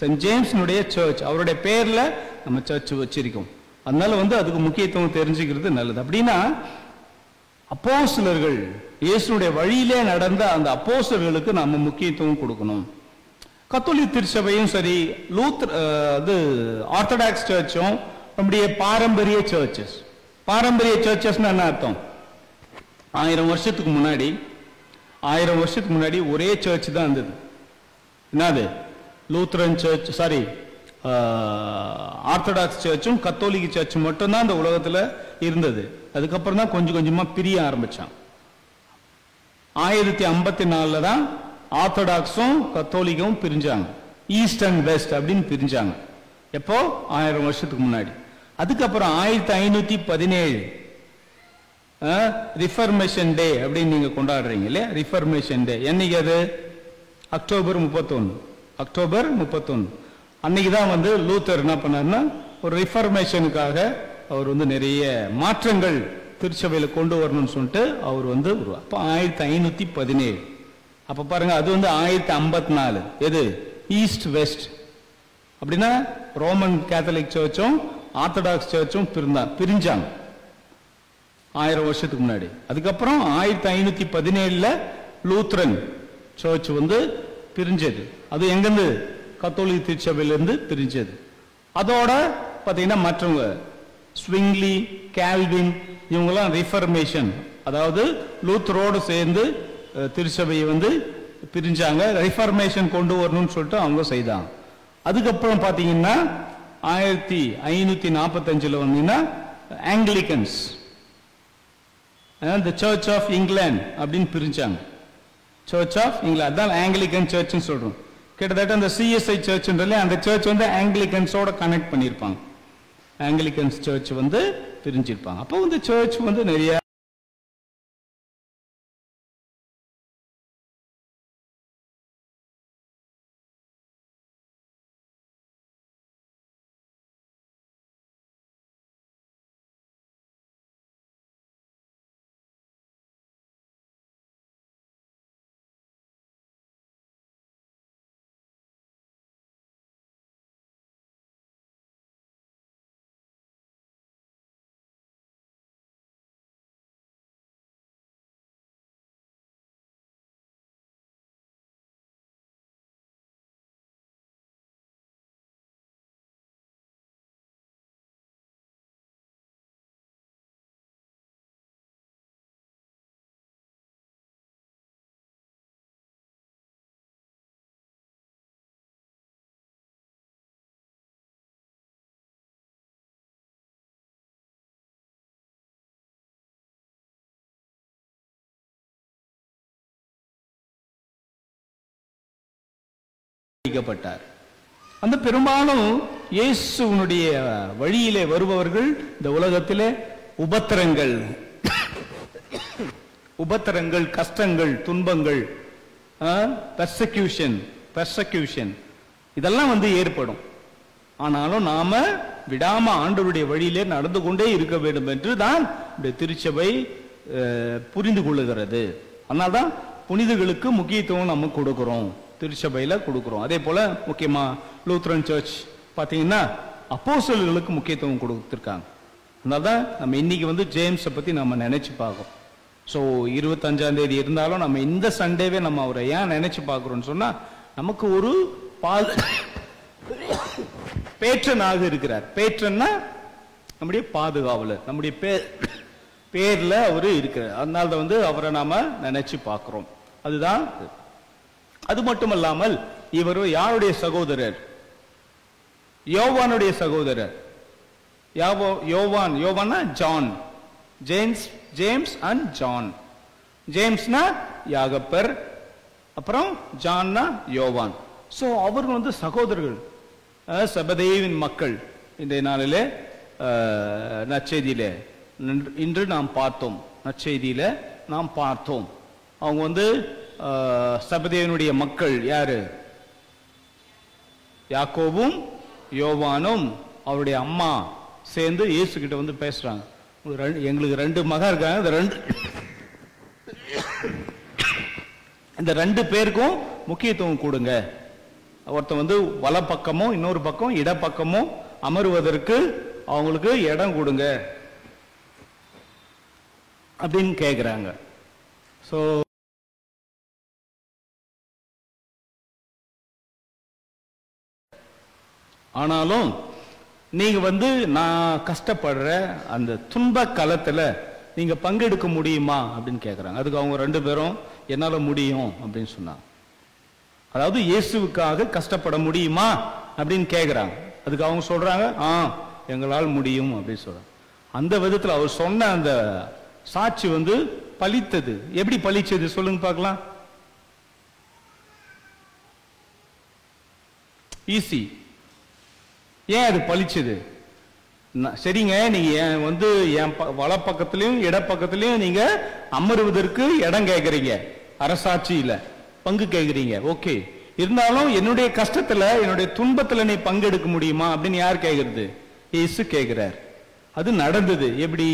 செயின்ட் ஜேம்ஸ்னுடைய சர்ச், அவருடைய பேர்ல நம்ம சர்ச் வச்சிருக்கோம். அதனால அதுக்கு முக்கியத்துவம் தெரிஞ்சுக்கிறது நல்லது. அப்படின்னா அப்போஸ்தலர்கள், இயேசுடைய வழியிலே நடந்த அந்த அப்போஸ்தலர்களுக்கு நம்ம முக்கியத்துவம் கொடுக்கணும். கத்தோலிக் திருச்சபையும் சரி, ஆர்த்தடாக்ஸ் சர்ச்சும் நம்முடைய பாரம்பரிய சர்ச்சஸ். பாரம்பரிய சர்ச்சஸ்னா என்ன அர்த்தம், 1000 வருஷத்துக்கு முன்னாடி ஒரே சர்ச் தான் இருந்தது. என்னது, லூத்தரன் சர்ச், சாரி ஆர்த்தடாக்ஸ் சர்ச்சும் கத்தோலிக் சர்ச்சும் மட்டும்தான் அந்த உலகத்துல இருந்தது. அதுக்கப்புறம் தான் கொஞ்சம் கொஞ்சமா பிரிய ஆரம்பிச்சான். 1054 தான் ஆர்த்தடாக்ஸும் கத்தோலிக்கும் பிரிஞ்சாங்க. ஈஸ்ட் அண்ட் வெஸ்ட் அப்படின்னு பிரிஞ்சாங்க. எப்போ, 1000 வருஷத்துக்கு முன்னாடி. அதுக்கப்புறம் 1517 ரிஃபர்மேஷன் டே அப்படின்னு நீங்க கொண்டாடுறீங்க இல்லையா? ரிஃபர்மேஷன் டே என்னைக்கு? அது அக்டோபர் 31. அக்டோபர் 31 அன்னைக்கு தான் வந்து லூத்தர் என்ன பண்ணாருன்னா ஒரு ரிஃபர்மேஷனுக்காக அவர் வந்து நிறைய மாற்றங்கள் திருச்சபையில கொண்டு வரணும்னு சொல்லிட்டு அவர் வந்து அப்ப 1517. அப்ப பாருங்க, அது வந்து 1054. எது? East west. அப்படின்னா ரோமன் கேத்தலிக் சர்ச்சும் ஆர்த்தடாக்ஸ் சர்ச்சும் பிரிஞ்சாங்க 1000 வருஷத்துக்கு முன்னாடி. அதுக்கப்புறம் 1517 லூத்ரன் சர்ச் வந்து பிரிஞ்சது. அது எங்கிருந்து? கத்தோலிக் திருச்சபையிலிருந்து பிரிஞ்சது. அதோட பாத்தீங்கன்னா மற்றவங்க ஸ்விங்லி, கால்வின், இவங்கெல்லாம் ரிஃபர்மேஷன், அதாவது லூத்தரோடு சேர்ந்து திருச்சபையை வந்து பிரிஞ்சாங்க. ரிஃபர்மேஷன் கொண்டு வரணும்னு சொல்லிட்டு அவங்க செய்தாங்க. அதுக்கப்புறம் பாத்தீங்கன்னா 1545 வந்தீங்கன்னா ஆங்கிலிகன்ஸ், தி சர்ச் ஆஃப் இங்கிலாந்து அப்படின்னு பிரிஞ்சாங்க. சர்ச் ஆஃப் இங்கிலாந்து, அதான் ஆங்கிலிகன் சர்ச்னு சொல்றோம். கிட்டத்தட்ட அந்த சிஎஸ்ஐ சர்ச்ன்றதுல அந்த சர்ச் வந்து ஆங்கிலிகன்ஸோட கனெக்ட் பண்ணியிருப்பாங்க. ஆங்கிலிகன்ஸ் சர்ச் வந்து பிரிஞ்சிருப்பாங்க. அப்போ வந்து சர்ச் வந்து நிறைய பட்டார். அந்த பெரும்பாலும் இயேசுனுடைய வழியிலே வருபவர்கள் இந்த உலகத்திலே உபத்திரங்கள், கஷ்டங்கள், துன்பங்கள், பெர்செக்யூஷன் இதெல்லாம் வந்து ஏற்படும். ஆனாலும் நாம விடாம ஆண்டவருடைய வழியிலே நடந்து கொண்டே இருக்க வேண்டும் என்று தான் இந்த திருச்சபை புரிந்து கொள்ளுகிறது. அதனால்தான் புனிதர்களுக்கு முக்கியத்துவம் நம்ம கொடுக்கிறோம், திருச்சபையில கொடுக்கிறோம். அதே போல முக்கியமா லூத்ரன் சர்ச் பாத்தீங்கன்னா அப்போஸ்தலர்களுக்கு முக்கியத்துவம் கொடுத்திருக்காங்க. அதனால்தான் நம்ம இன்னைக்கு வந்து ஜேம்ஸை பத்தி நம்ம நினைச்சு பார்க்கோம். ஸோ 25ஆம் தேதி இருந்தாலும் நம்ம இந்த சண்டேவே நம்ம அவரை ஏன் நினைச்சு பார்க்கிறோம்னு சொன்னா, நமக்கு ஒரு பேட்ரனாக இருக்கிறார். பேட்ரன்னா நம்முடைய பாதுகாவலர், நம்முடைய பேர்ல அவரு இருக்கிறார். அதனால வந்து அவரை நாம நினைச்சு பார்க்கிறோம். அதுதான். அது மட்டுமல்லாமல் இவர் யாருடைய சகோதரர்? யோவானுடைய சகோதரர். யோவான்னா ஜான், ஜேம்ஸ் அண்ட் ஜான். ஜேம்ஸ்னா யாகப்பர், அப்புறம் ஜான்னா யோவான். சோ அவர்கள் வந்து சகோதரர்கள், செபதேவின் மக்கள். இன்றைய நாளிலே நற்செய்தியிலே இன்று நாம் பார்த்தோம், நற்செய்தியில நாம் பார்த்தோம். அவங்க வந்து செபதேவினுடைய மக்கள் யாரு? யாக்கோபும் யோவானும் அவருடைய அம்மா சேர்ந்து இயேசு கிட்ட வந்து பேசுறாங்க. எங்களுக்கு 2 மகன் இருக்காங்க, இந்த 2 பேருக்கும் முக்கியத்துவம் கொடுங்க. ஒருத்தன் வந்து வலப்பக்கமும் இன்னொரு பக்கம் இடப்பக்கமும் அமருவதற்கு அவங்களுக்கு இடம் கொடுங்க அப்படின்னு கேக்குறாங்க. சோ ஆனாலும் நீங்க வந்து நான் கஷ்டப்படுற அந்த துன்ப காலத்துல நீங்க பங்கெடுக்க முடியுமா அப்படின்னு கேக்குறாங்க. அதுக்கு அவங்க 2 பேரும் என்னால முடியும் அப்படின்னு சொன்னாங்க. அதாவது இயேசுவுக்காக கஷ்டப்பட முடியுமா அப்படின்னு கேக்குறாங்க. அதுக்கு அவங்க சொல்றாங்க, எங்களால் முடியும் அப்படின்னு சொல்றாங்க. அந்த விதத்துல அவர் சொன்ன அந்த சாட்சி வந்து பலித்தது. எப்படி பலிச்சது சொல்லுங்க பார்க்கலாம். ஈஸி. ஏன் அது பலிச்சது? சரிங்க, நீங்க வந்து என் வலப்பக்கத்திலையும் இடப்பக்கத்திலையும் நீங்க அமருவதற்கு இடம் கேட்கறீங்க, அரசாட்சியில பங்கு கேட்கறீங்க. ஓகே, இருந்தாலும் என்னுடைய கஷ்டத்துல என்னுடைய துன்பத்துல நீ பங்கெடுக்க முடியுமா அப்படின்னு யார் கேட்கறது? இயேசு கேட்கிறார். அது நடந்தது. எப்படி?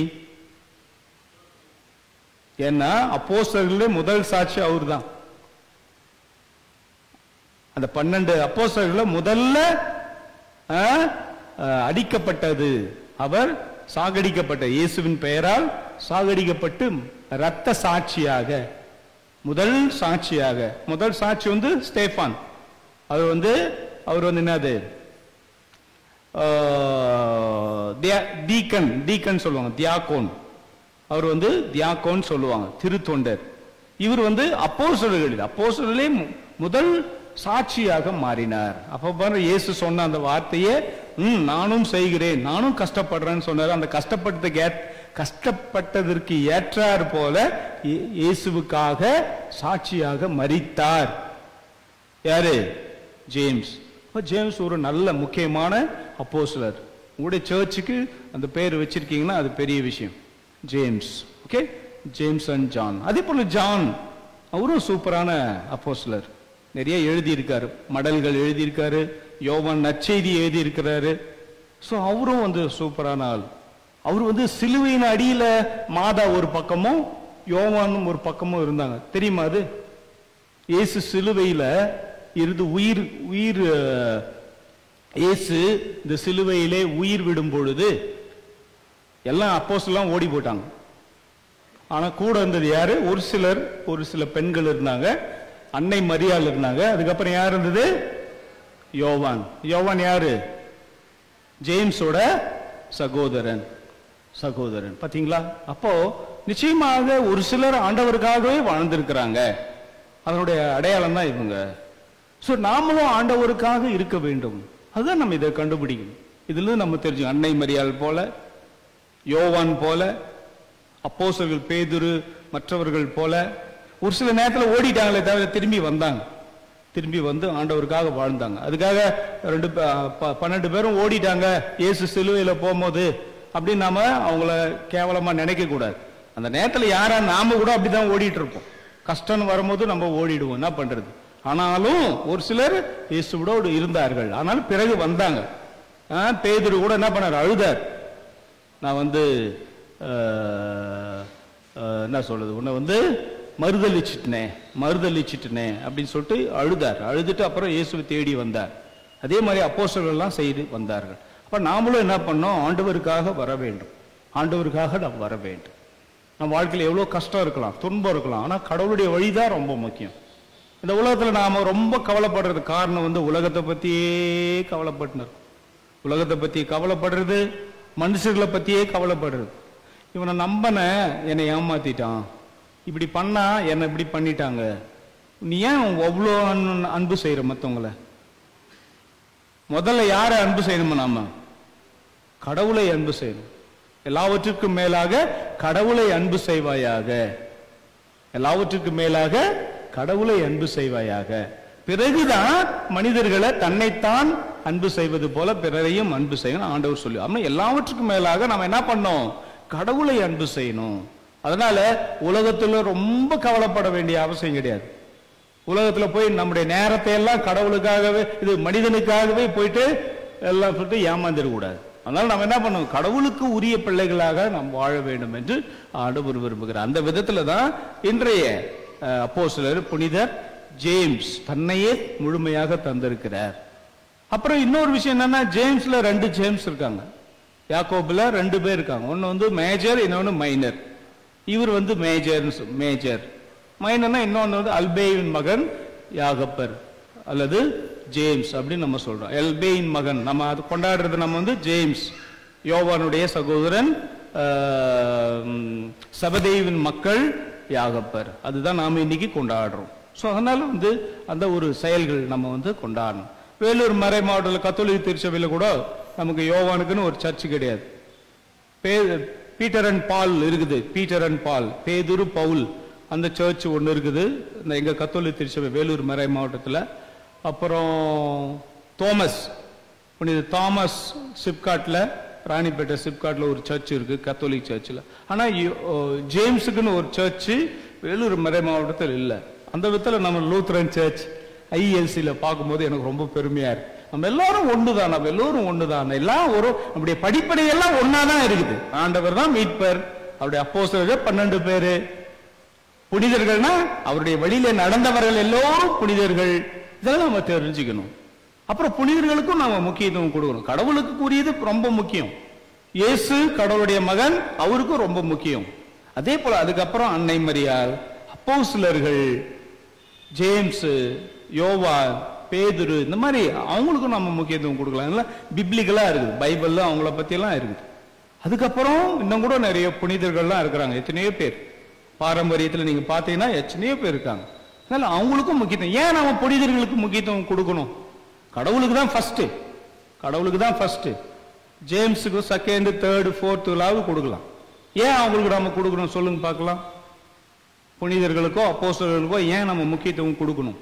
ஏன்னா அப்போஸ்தலர்களே முதல் சாட்சி அவர் தான். அந்த 12 அப்போஸ்தலர்கள முதல்ல அடிக்கப்பட்டது அவர், சாகடிக்கப்பட்ட இயேசுவின் பெயரால் சாகடிக்கப்பட்டு இரத்த சாட்சியாக, முதல் சாட்சியாக, முதல் சாட்சி வந்து ஸ்தேஃபான். அவர் வந்து என்னது, டீக்கன் சொல்லுவாங்க, தியாகோன். அவர் வந்து தியாகோன் சொல்லுவாங்க, திருத்தொண்டர். இவர் வந்து அப்போஸ்தலர்களே முதல் சாட்சியாக மாறினார். அப்ப பாருங்க, இயேசு சொன்ன அந்த வார்த்தையே நானும் செய்கிறேன், நானும் கஷ்டப்படுறேன்னு சொன்னார். அந்த கஷ்டப்பட்டதற்கு ஏற்றார் போல இயேசுவுக்காக சாட்சியாக மரித்தார். யாரு? ஜேம்ஸ். ஜேம்ஸ் ஒரு நல்ல முக்கியமான அப்போஸ்தலர். உங்களுடைய சர்ச்சுக்கு அந்த பேர் வச்சிருக்கீங்கன்னா அது பெரிய விஷயம். James. Okay, James and John. அதே போல ஜான் அவரும் சூப்பரான அப்போஸ்தலர். நிறைய எழுதியிருக்காரு, மடல்கள் எழுதியிருக்காரு, யோவான் நற்செய்தி எழுதியிருக்கிறாரு. ஸோ அவரும் வந்து சூப்பரான ஆள். அவர் வந்து சிலுவையின் அடியில மாதா ஒரு பக்கமும் யோவானும் ஒரு பக்கமும் இருந்தாங்க. தெரியுமா அது? இயேசு சிலுவையில இருந்து உயிர் இயேசு இந்த சிலுவையிலே உயிர் விடும் பொழுது எல்லாம் அப்போஸ்தலர்கள் ஓடி போட்டாங்க. ஆனா கூட இருந்தது யாரு? ஒரு சில பெண்கள் இருந்தாங்க, அன்னை மரியாள் இருந்தாங்க. அதுக்கப்புறம் யார் இருந்தது? யோவான். யோவான் யாரு? ஜேம்ஸோட சகோதரன். பாத்தீங்களா? அப்போ நிச்சயமாக ஒரு சிலர் ஆண்டவருக்காகவே வாழ்ந்திருக்கிறாங்க. அதனுடைய அடையாளம் தான் இவங்க. சோ நாமளும் ஆண்டவருக்காக இருக்க வேண்டும். அதுதான் நம்ம இதை கண்டுபிடிக்கணும். இதுல நம்ம தெரிஞ்சு அன்னை மரியாள் போல, யோவான் போல, அப்போஸ்தலர்கள் பேதுரு மற்றவர்கள் போல ஒரு சில நேரத்தில் ஓடிட்டாங்களே தவிர திரும்பி வந்து ஆண்டவருக்காக வாழ்ந்தாங்க. அதுக்காக 12 பேரும் ஓடிட்டாங்க இயேசு சிலுவையில போகும்போது அப்படின்னு நாம அவங்கள கேவலமா நினைக்க கூடாது. அந்த நேரத்தில் யாரா நாம கூட அப்படிதான் ஓடிட்டு இருப்போம். கஷ்டம் வரும்போது நம்ம ஓடிடுவோம், என்ன பண்றது? ஆனாலும் ஒரு சிலர் இயேசுவோடு இருந்தார்கள். ஆனாலும் பிறகு வந்தாங்க. பேதுரு கூட என்ன பண்ணார்? அழுதார். நான் வந்து என்ன சொல்றது, உன்னை வந்து மறுதலிச்சிட்டனே அப்படின்னு சொல்லிட்டு அழுதார். அழுதுட்டு அப்புறம் இயேசுவை தேடி வந்தார். அதே மாதிரி அப்போஸ்தலர்கள் எல்லாம் செய்து வந்தார்கள். அப்ப நாமளும் என்ன பண்ணோம்? ஆண்டவருக்காக வர வேண்டும். ஆண்டவருக்காக நாம் வர வேண்டும். நம்ம வாழ்க்கையில் எவ்வளவு கஷ்டம் இருக்கலாம், துன்பம் இருக்கலாம், ஆனா கடவுளுடைய வழிதான் ரொம்ப முக்கியம். இந்த உலகத்துல நாம ரொம்ப கவலைப்படுறது காரணம் வந்து உலகத்தை பத்தியே கவலைப்படுறது, மனுஷர்களை பத்தியே கவலைப்படுறது. இவனை நம்பன, என்னை ஏமாத்திட்டான், இப்படி பண்ணா என்ன இப்படி பண்ணிட்டாங்க, நீ ஏன் அவ்வளோ அன்பு செய்யற மற்றவங்கள? முதல்ல யார அன்பு செய்யணுமா? நாம கடவுளை அன்பு செய்யணும். எல்லாவற்றுக்கும் மேலாக கடவுளை அன்பு செய்வாயாக, எல்லாவற்றுக்கும் மேலாக கடவுளை அன்பு செய்வாயாக. பிறகுதான் மனிதர்களை தன்னைத்தான் அன்பு செய்வது போல பிறரையும் அன்பு செய்யணும் ஆண்டவர் சொல்லி. ஆனா எல்லாவற்றுக்கும் மேலாக நாம என்ன பண்ணோம்? கடவுளை அன்பு செய்யணும். அதனால உலகத்துல ரொம்ப கவலைப்பட வேண்டிய அவசியம் கிடையாது. உலகத்துல போய் நம்முடைய நேரத்தை எல்லாம் கடவுளுக்காகவே, இது மனிதனுக்காகவே போயிட்டு எல்லாம் சொல்லிட்டு ஏமாந்துடக்கூடாது. அதனால நம்ம என்ன பண்ணணும்? கடவுளுக்கு உரிய பிள்ளைகளாக நாம் வாழ வேண்டும் என்று ஆண்டவர் விரும்புகிறார். அந்த விதத்துல தான் இன்றைய அப்போஸ்தலர் புனிதர் ஜேம்ஸ் தன்னையே முழுமையாக தந்திருக்கிறார். அப்புறம் இன்னொரு விஷயம் என்னன்னா, ஜேம்ஸ்ல 2 ஜேம்ஸ் இருக்காங்க. யாக்கோபுல 2 பேர் இருக்காங்க. ஒன்னு வந்து மேஜர், இன்னொன்னு மைனர். இவர் வந்து மேஜர். மைனர்னா இன்னொன்னு வந்து அல்பேயின் மகன் யாகப்பர் அல்லது ஜேம்ஸ் அப்படின்னு நம்ம சொல்றோம். அல்பேயின் மகன் நம்ம அது கொண்டாடுறது நம்ம வந்து ஜேம்ஸ், யோவானுடைய சகோதரன், சபதேவின் மக்கள் யாகப்பர். அதுதான் நாம இன்னைக்கு கொண்டாடுறோம். ஸோ அதனால வந்து அந்த ஒரு செயல்கள் நம்ம வந்து கொண்டாடணும். வேலூர் மறை மாவட்டத்தில் கத்தோலிக்க திருச்சபையில் கூட நமக்கு யோவானுக்குன்னு ஒரு சர்ச்சு கிடையாது. பீட்டர் அண்ட் பால் இருக்குது. பீட்டர் அண்ட் பால், பேதுரு பவுல், அந்த சர்ச் ஒன்று இருக்குது இந்த எங்க கத்தோலிக்க திருச்சபை வேலூர் மறை மாவட்டத்தில். அப்புறம் தோமஸ், புனித தாமஸ் சிப்காட்டில் ராணிப்பேட்டை சிப்காட்ல ஒரு சர்ச் இருக்கு, கத்தோலிக் சர்ச்சில். ஆனா ஜேம்ஸுக்குன்னு ஒரு சர்ச் வேலூர் மறை மாவட்டத்தில் இல்லை. அந்த விதத்தில் நம்ம லூத்ரன் சர்ச் ILCல பார்க்கும்போது எனக்கு ரொம்ப பெருமையா இருக்கு. நம்ம எல்லாரும் ஒண்ணுதான், நம்ம எல்லோரும் ஒண்ணுதான், எல்லாம் ஒரு நம்முடைய படிப்படை எல்லாம் ஒன்னாதான் இருக்குது. ஆண்டவர் தான் மீட்பர், அவருடைய அப்போஸ்தலர்கள் 12 பேரு, புனிதர்கள்னா அவருடைய வழியில நடந்தவர்கள் எல்லோரும் புனிதர்கள். இதெல்லாம் நம்ம தெரிஞ்சுக்கணும். அப்புறம் புனிதர்களுக்கும் நாம முக்கியத்துவம் கொடுக்கணும். கடவுளுக்கு கூறியது ரொம்ப முக்கியம். இயேசு கடவுளுடைய மகன், அவருக்கும் ரொம்ப முக்கியம். அதே போல அதுக்கப்புறம் அன்னை மரியாள், அப்போஸ்தலர்கள், ஜேம்ஸ், யோவான், பேதுரு, இந்த மாதிரி அவங்களுக்கும் நம்ம முக்கியத்துவம் கொடுக்கலாம். பிப்ளிக்கலா இருக்குது, பைபிள்ல அவங்கள பத்தி எல்லாம் இருக்குது. அதுக்கப்புறம் இன்னும் கூட நிறைய புனிதர்கள்லாம் இருக்கிறாங்க, எத்தனையோ பேர். பாரம்பரியத்தில் நீங்க பாத்தீங்கன்னா எத்தனையோ பேர் இருக்காங்க. அதனால அவங்களுக்கும் முக்கியத்துவம். ஏன் நம்ம புனிதர்களுக்கு முக்கியத்துவம் கொடுக்கணும்? கடவுளுக்கு தான் ஃபர்ஸ்ட், கடவுளுக்கு தான் ஃபர்ஸ்ட். ஜேம்ஸுக்கு செகண்ட், தேர்ட், ஃபோர்த்லாவது கொடுக்கலாம். ஏன் அவங்களுக்கு நம்ம கொடுக்கணும் சொல்லுங்க பார்க்கலாம். புனிதர்களுக்கோ அப்போஸ்தலர்களுக்கோ ஏன் நம்ம முக்கியத்துவம் கொடுக்கணும்?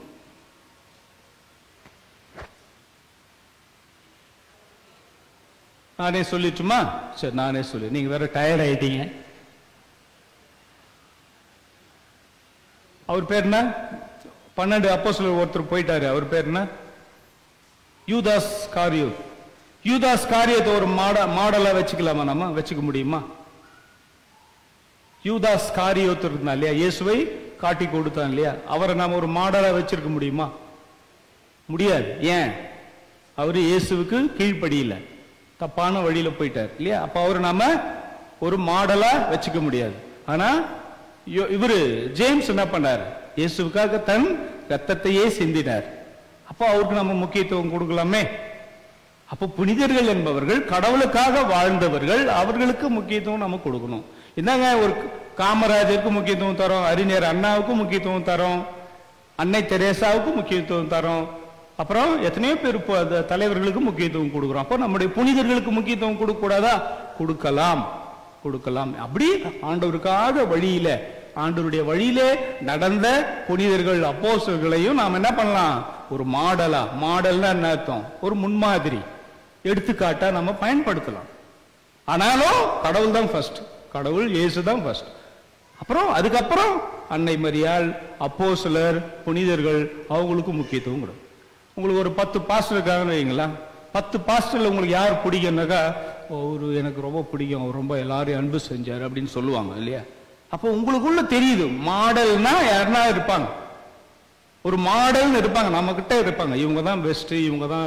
நானே சொல்லிட்டுமா? சரி, நானே சொல்லி, நீங்க வேற டயர்ட் ஆயிட்டீங்க. அவர் பேர் என்ன? 12 அப்போஸ்தலர் ஒருத்தர் போயிட்டாரு, அவர் பேர் என்ன? யூதாஸ் காரியோத். யூதாஸ் காரியோத் ஒரு மாடலா வச்சுக்கலாமா? நம்ம வச்சுக்க முடியுமா? யூதாஸ் காரியோத் இருந்தா இல்லையா, இயேசுவை காட்டி கொடுத்தான் இல்லையா, அவரை நாம ஒரு மாடலா வச்சிருக்க முடியுமா? முடியாது. ஏன்? அவரு இயேசுவுக்கு கீழ்ப்படியில, தப்பான வழியில போயிட்டார் இல்லையா. அப்ப அவரு நாம ஒரு மாடலா வச்சுக்க முடியாது. ஆனா இவரு ஜேம்ஸ் என்ன பண்ணார்? இயேசுவுக்காக தன் ரத்தத்தையே சிந்தினார். அப்போ அவருக்கு நம்ம முக்கியத்துவம் கொடுக்கலாமே. அப்போ புனிதர்கள் என்பவர்கள் கடவுளுக்காக வாழ்ந்தவர்கள், அவர்களுக்கு முக்கியத்துவம் நம்ம கொடுக்கணும். என்னங்க, ஒரு காமராஜருக்கு முக்கியத்துவம் தரோம், அறிஞர் அண்ணாவுக்கு முக்கியத்துவம் தரோம், அன்னை தெரேசாவுக்கு முக்கியத்துவம் தரோம், அப்புறம் எத்தனையோ பேர் தலைவர்களுக்கு முக்கியத்துவம் கொடுக்கிறோம். அப்போ நம்முடைய புனிதர்களுக்கு முக்கியத்துவம் கொடுக்க கூடாதா? கொடுக்கலாம், கொடுக்கலாம். அப்படி ஆண்டவருக்காக வழியில, ஆண்டவருடைய வழியிலே நடந்த புனிதர்கள் அப்போஸ்தலர்களையும் நாம் என்ன பண்ணலாம்? ஒரு மாடலா, மாடல்னா என்ன அர்த்தம்? ஒரு முன்மாதிரி, எடுத்துக்காட்டா நம்ம பயன்படுத்தலாம். ஆனாலும் கடவுள் தான் ஃபர்ஸ்ட், கடவுள் இயேசு தான் ஃபர்ஸ்ட். அப்புறம் அதுக்கப்புறம் அன்னை மரியாள், அப்போஸ்தலர், புனிதர்கள், அவங்களுக்கு முக்கியத்துவம் கொடுக்கும். உங்களுக்கு ஒரு 10 பாஸ்டர் இருக்காங்கன்னு வைங்களா, 10 பாஸ்டர்ல உங்களுக்கு யார் பிடிக்கும்னாக்கா, ஒரு எனக்கு ரொம்ப பிடிக்கும், அவர் ரொம்ப எல்லாரையும் அன்பு செஞ்சார் அப்படின்னு சொல்லுவாங்க இல்லையா. அப்போ உங்களுக்குள்ள தெரியுது மாடல்னா யாருன்னா இருப்பாங்க, ஒரு மாடல்னு இருப்பாங்க, நம்ம கிட்ட இருப்பாங்க, இவங்க தான் பெஸ்ட், இவங்க தான்.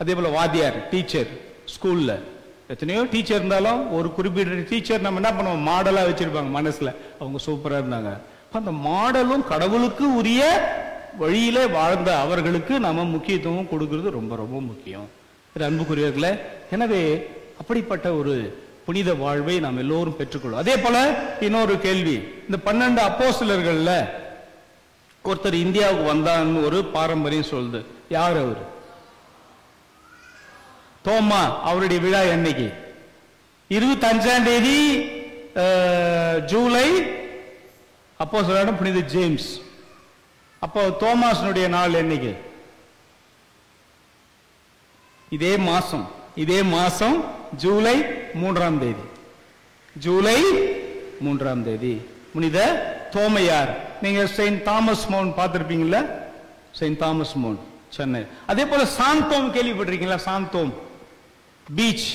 அதே போல வாத்தியார், டீச்சர், ஸ்கூல்ல எத்தனையோ டீச்சர் இருந்தாலும் ஒரு குறிப்பிட்ட டீச்சர் நம்ம என்ன பண்ணுவோம்? மாடலா வச்சிருப்பாங்க மனசுல, அவங்க சூப்பரா இருந்தாங்க. அந்த மாடலும் கடவுளுக்கு உரிய வழியிலே வாழ்ந்த அவர்களுக்கு நம்ம முக்கியத்துவம் கொடுக்கிறது ரொம்ப ரொம்ப முக்கியம். அன்புக்குரியவர்களே, எனவே அப்படிப்பட்ட ஒரு புனித வாழ்வை நாம் எல்லோரும் பெற்றுக்கொள்ளும். அதே போல இன்னொரு கேள்வி, இந்த 12 அப்போஸ்தலர்கள்ல ஒருத்தர் இந்தியாவுக்கு வந்தான்னு ஒரு பாரம்பரியம் சொல்லுது. யார் அவரு? தோமா. அவருடைய விழா என்னைக்கு? 25ஆம் தேதி ஜூலை. அப்போஸ்தலர் புனித ஜேம்ஸ். அப்போ தோமாசனுடைய நாள் என்னைக்கு? இதே மாசம் ஜூலை 3ஆம் தேதி. ஜூலை 3ஆம் தேதி புனித தோமையார். நீங்க செயின்ட் தாமஸ் மவுண்ட் பார்த்திருப்பீங்களா? Saint Thomas Mount, Chennai. அதே போல சாந்தோம் கேள்விப்பட்டிருக்கீங்களா? சாந்தோம் பீச்,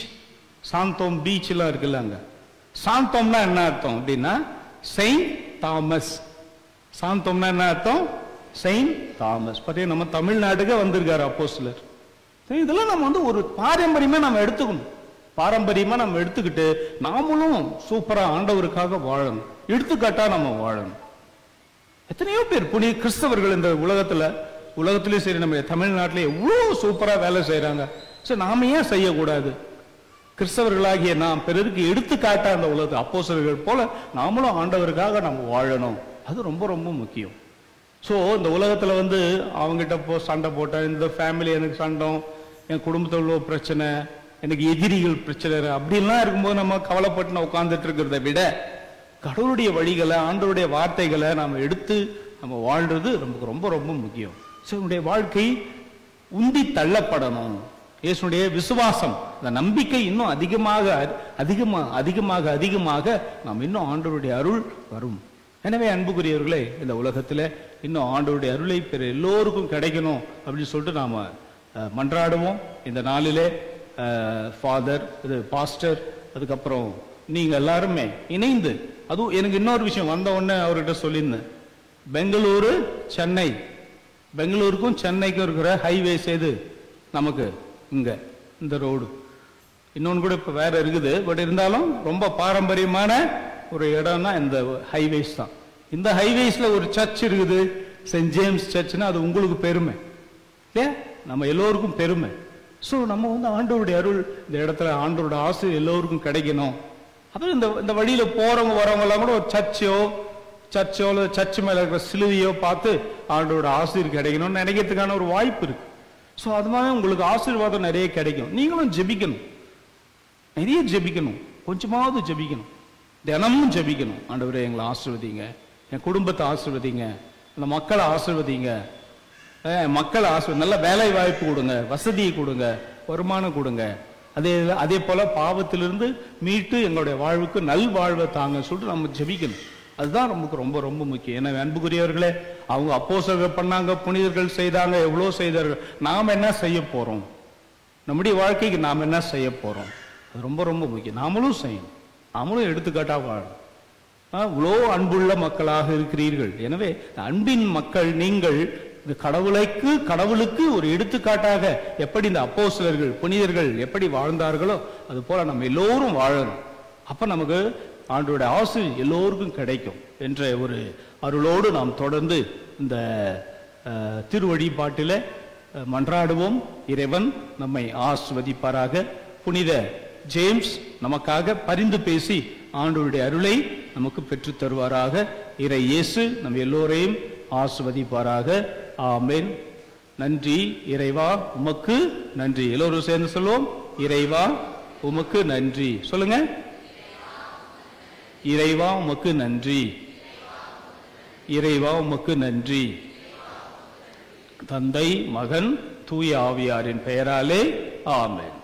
சாந்தோம் பீச் எல்லாம் இருக்குல்ல அங்க. சாந்தோம்னா என்ன அர்த்தம் அப்படின்னா செயின்ட் தாமஸ். சாந்தோம்னா என்ன அர்த்தம்? Saint Thomas. பார்த்தீங்கன்னா நம்ம தமிழ்நாட்டுக்கு வந்திருக்காரு அப்போஸ்தலர். இதெல்லாம் நம்ம ஒரு பாரம்பரியமா நம்ம எடுத்துக்கணும். பாரம்பரியமா நம்ம எடுத்துக்கிட்டு நாமளும் சூப்பரா ஆண்டவருக்காக வாழணும், எடுத்துக்காட்டா நம்ம வாழணும். எத்தனையோ பேர் புனித கிறிஸ்தவர்கள் இந்த உலகத்திலேயும் சரி, நம்ம தமிழ்நாட்டிலே எவ்வளவு சூப்பரா வேலை செய்யறாங்க. சரி, நாம ஏன் செய்யக்கூடாது? கிறிஸ்தவர்களாகிய நாம் பிறருக்கு எடுத்துக்காட்டா அந்த உலகத்தை அப்போஸ்தலர்கள் போல நாமளும் ஆண்டவருக்காக நம்ம வாழணும். அது ரொம்ப ரொம்ப முக்கியம். ஸோ இந்த உலகத்துல அவங்ககிட்ட சண்டை போட்டேன், இந்த ஃபேமிலி எனக்கு சண்டை, என் குடும்பத்தில் உள்ள பிரச்சனை, எனக்கு எதிரிகள் பிரச்சனை, அப்படின்லாம் இருக்கும்போது நம்ம கவலைப்பட்டு உட்கார்ந்துட்டு இருக்கிறத விட கடவுளுடைய வழிகளை, ஆண்டவருடைய வார்த்தைகளை நாம எடுத்து நம்ம வாழ்றது நமக்கு ரொம்ப ரொம்ப முக்கியம். ஸோ நம்முடைய வாழ்க்கை உந்தி தள்ளப்படணும். இயேசுடைய விசுவாசம், அந்த நம்பிக்கை இன்னும் அதிகமாக அதிகமாக அதிகமாக அதிகமாக நாம் இன்னும் ஆண்டவருடைய அருள் வரும். எனவே அன்புக்குரியவர்களே, இந்த உலகத்தில் இன்னும் ஆண்டவருடைய அருளை பெற எல்லோருக்கும் கிடைக்கணும் அப்படின்னு சொல்லிட்டு நாம் மன்றாடுவோம். இந்த நாளிலே ஃபாதர், இது பாஸ்டர், அதுக்கப்புறம் நீங்கள் எல்லாருமே இணைந்து, அதுவும் எனக்கு இன்னொரு விஷயம் வந்த உடனே அவர்கிட்ட சொல்லியிருந்தேன், பெங்களூரு சென்னை, பெங்களூருக்கும் சென்னைக்கும் இருக்கிற ஹைவேஸ் எது நமக்கு? இங்கே இந்த ரோடு. இன்னொன்று கூட இப்போ வேற இருக்குது, பட் இருந்தாலும் ரொம்ப பாரம்பரியமான ஒரு இடம்னா இந்த ஹைவேஸ் தான். இந்த ஹைவேஸ்ல ஒரு சர்ச் இருக்குது, சென்ட் ஜேம்ஸ் சர்ச்னா அது உங்களுக்கு பெருமை இல்லையா? நம்ம எல்லோருக்கும் பெருமை. ஸோ நம்ம ஆண்டவருடைய அருள் இந்த இடத்துல, ஆண்டவரோட ஆசை எல்லோருக்கும் கிடைக்கணும். அப்புறம் இந்த வழியில போறவங்க வரவங்க எல்லாம் கூட ஒரு சர்ச்சோ சர்ச் மேல இருக்கிற சிலுவையோ பார்த்து ஆண்டவரோட ஆசீர் கிடைக்கணும்னு நினைக்கிறதுக்கான ஒரு வாய்ப்பு இருக்கு. ஸோ அது மாதிரி உங்களுக்கு ஆசீர்வாதம் நிறைய கிடைக்கும். நீங்களும் ஜெபிக்கணும், நிறைய ஜெபிக்கணும், கொஞ்சமாவது ஜெபிக்கணும், தினமும் ஜெபிக்கணும். ஆண்டவரே எங்களை ஆசீர்வதிங்க, என் குடும்பத்தை ஆசீர்வதிங்க, அந்த மக்களை ஆசீர்வதிங்க, மக்களை நல்ல வேலை வாய்ப்பு கொடுங்க, வசதியை கொடுங்க, வருமானம் கொடுங்க. அதே போல பாவத்திலிருந்து மீட்டு எங்களுடைய வாழ்வுக்கு நல் வாழ்வை தாங்க சொல்லிட்டு நம்ம ஜெபிக்கணும். அதுதான் நமக்கு ரொம்ப ரொம்ப முக்கியம். ஏன்னா அன்புக்குரியவர்களே, அவங்க அப்போஸ்தலர்கள் பண்ணாங்க, புனிதர்கள் செய்தாங்க, எவ்வளோ செய்தார்கள். நாம் என்ன செய்ய போறோம்? நம்முடைய வாழ்க்கைக்கு நாம் என்ன செய்ய போறோம்? அது ரொம்ப ரொம்ப முக்கியம். நாமளும் செய்யணும், நாமளும் எடுத்துக்காட்டாக வாழணும். இவ்வளோ அன்புள்ள மக்களாக இருக்கிறீர்கள். எனவே அன்பின் மக்கள் நீங்கள். இந்த கடவுளுக்கு ஒரு எடுத்துக்காட்டாக எப்படி இந்த அப்போஸ்தலர்கள் புனிதர்கள் எப்படி வாழ்ந்தார்களோ அது போல நம்ம எல்லோரும் வாழணும். அப்ப நமக்கு ஆண்டவருடைய ஆசீர் எல்லோருக்கும் கிடைக்கும் என்ற ஒரு அருளோடு நாம் தொடர்ந்து இந்த திருவழிபாட்டில மன்றாடுவோம். இறைவன் நம்மை ஆசீர்வதிப்பாராக. புனித ஜேம்ஸ் நமக்காக பரிந்து பேசி ஆண்டவருடைய அருளை நமக்கு பெற்றுத் தருவாராக. இறை இயேசு நம் எல்லோரையும் ஆசீர்வதிப்பாராக. ஆமென். நன்றி இறைவா, உமக்கு நன்றி. எல்லோரும் சேர்ந்து சொல்லுவோம், இறைவா உமக்கு நன்றி. சொல்லுங்க, இறைவா உமக்கு நன்றி, இறைவா உமக்கு நன்றி. தந்தை, மகன், தூய ஆவியாரின் பெயராலே ஆமென்.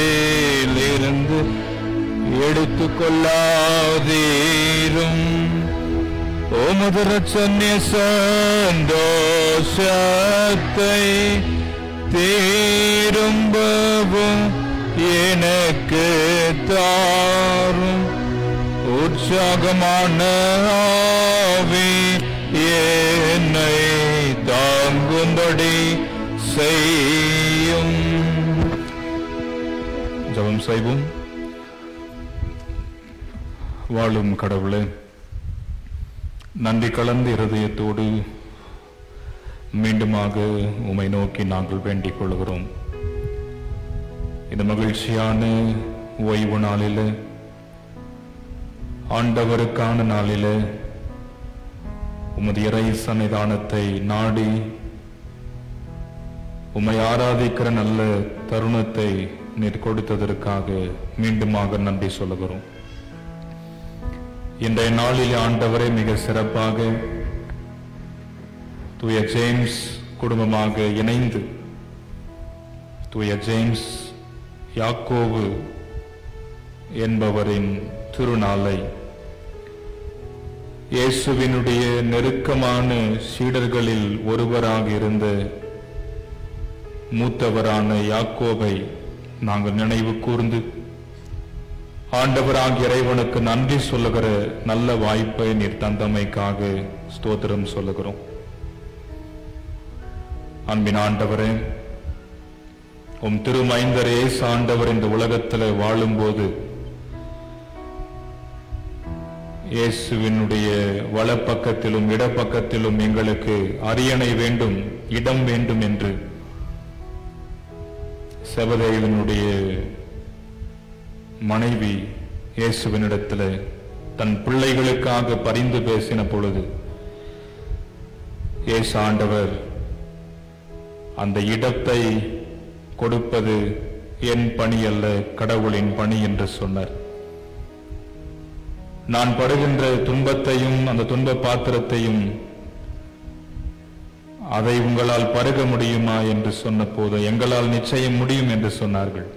என்னிடத்திலிருந்து எடுத்துக்கொள்ளாதீரும். உமது இரட்சணிய சந்தோஷத்தை திரும்பவும் எனக்கு தாரும். உற்சாகமான ஆவி என்னை தாங்கும்படி செய்யும். ஜெபம் செய்வோம். வாழும் கடவுளே, நன்றி கலந்த இருதயத்தோடு மீண்டுமாக உம்மை நோக்கி நாங்கள் வேண்டிக் கொள்கிறோம். இந்த மகிழ்ச்சியான ஓய்வு நாளில், ஆண்டவருக்கான நாளில் உமது இறை சன்னிதானத்தை நாடி உம்மை ஆராதிக்கிற நல்ல தருணத்தை நீர் கொடுத்ததற்காக மீண்டுமாக நன்றி சொல்லுகிறோம். இன்றைய நாளில் ஆண்டவரை மிக சிறப்பாக தூய ஜேம்ஸ் குடும்பமாக இணைந்து தூய ஜேம்ஸ் யாக்கோபு என்பவரின் திருநாளை, இயேசுவினுடைய நெருக்கமான சீடர்களில் ஒருவராக இருந்த மூத்தவரான யாக்கோபை நாங்கள் நினைவு கூர்ந்து ஆண்டவராகிய இறைவனுக்கு நன்றி சொல்லுகிற நல்ல வாய்ப்பை நீர் தந்தமைக்காக ஸ்தோத்திரம் சொல்லுகிறோம். அன்பின் ஆண்டவரே, உம் திருமைந்தர் இயேசு ஆண்டவர் இந்த உலகத்தில் வாழும்போது இயேசுவினுடைய வலப்பக்கத்திலும் இடப்பக்கத்திலும் எங்களுக்கு அரியணை வேண்டும், இடம் வேண்டும் என்று செபதேயுவினுடைய மனைவி இயேசுவினிடத்தில் தன் பிள்ளைகளுக்காக பரிந்து பேசின பொழுது இயேசு ஆண்டவர் அந்த இடத்தை கொடுப்பது என் பணி அல்ல, கடவுளின் பணி என்று சொன்னார். நான் படுகின்ற துன்பத்தையும் அந்த துன்ப பாத்திரத்தையும் அதை உங்களால் பருக முடியுமா என்று சொன்ன போது எங்களால் நிச்சயம் முடியும் என்று சொன்னார்கள்.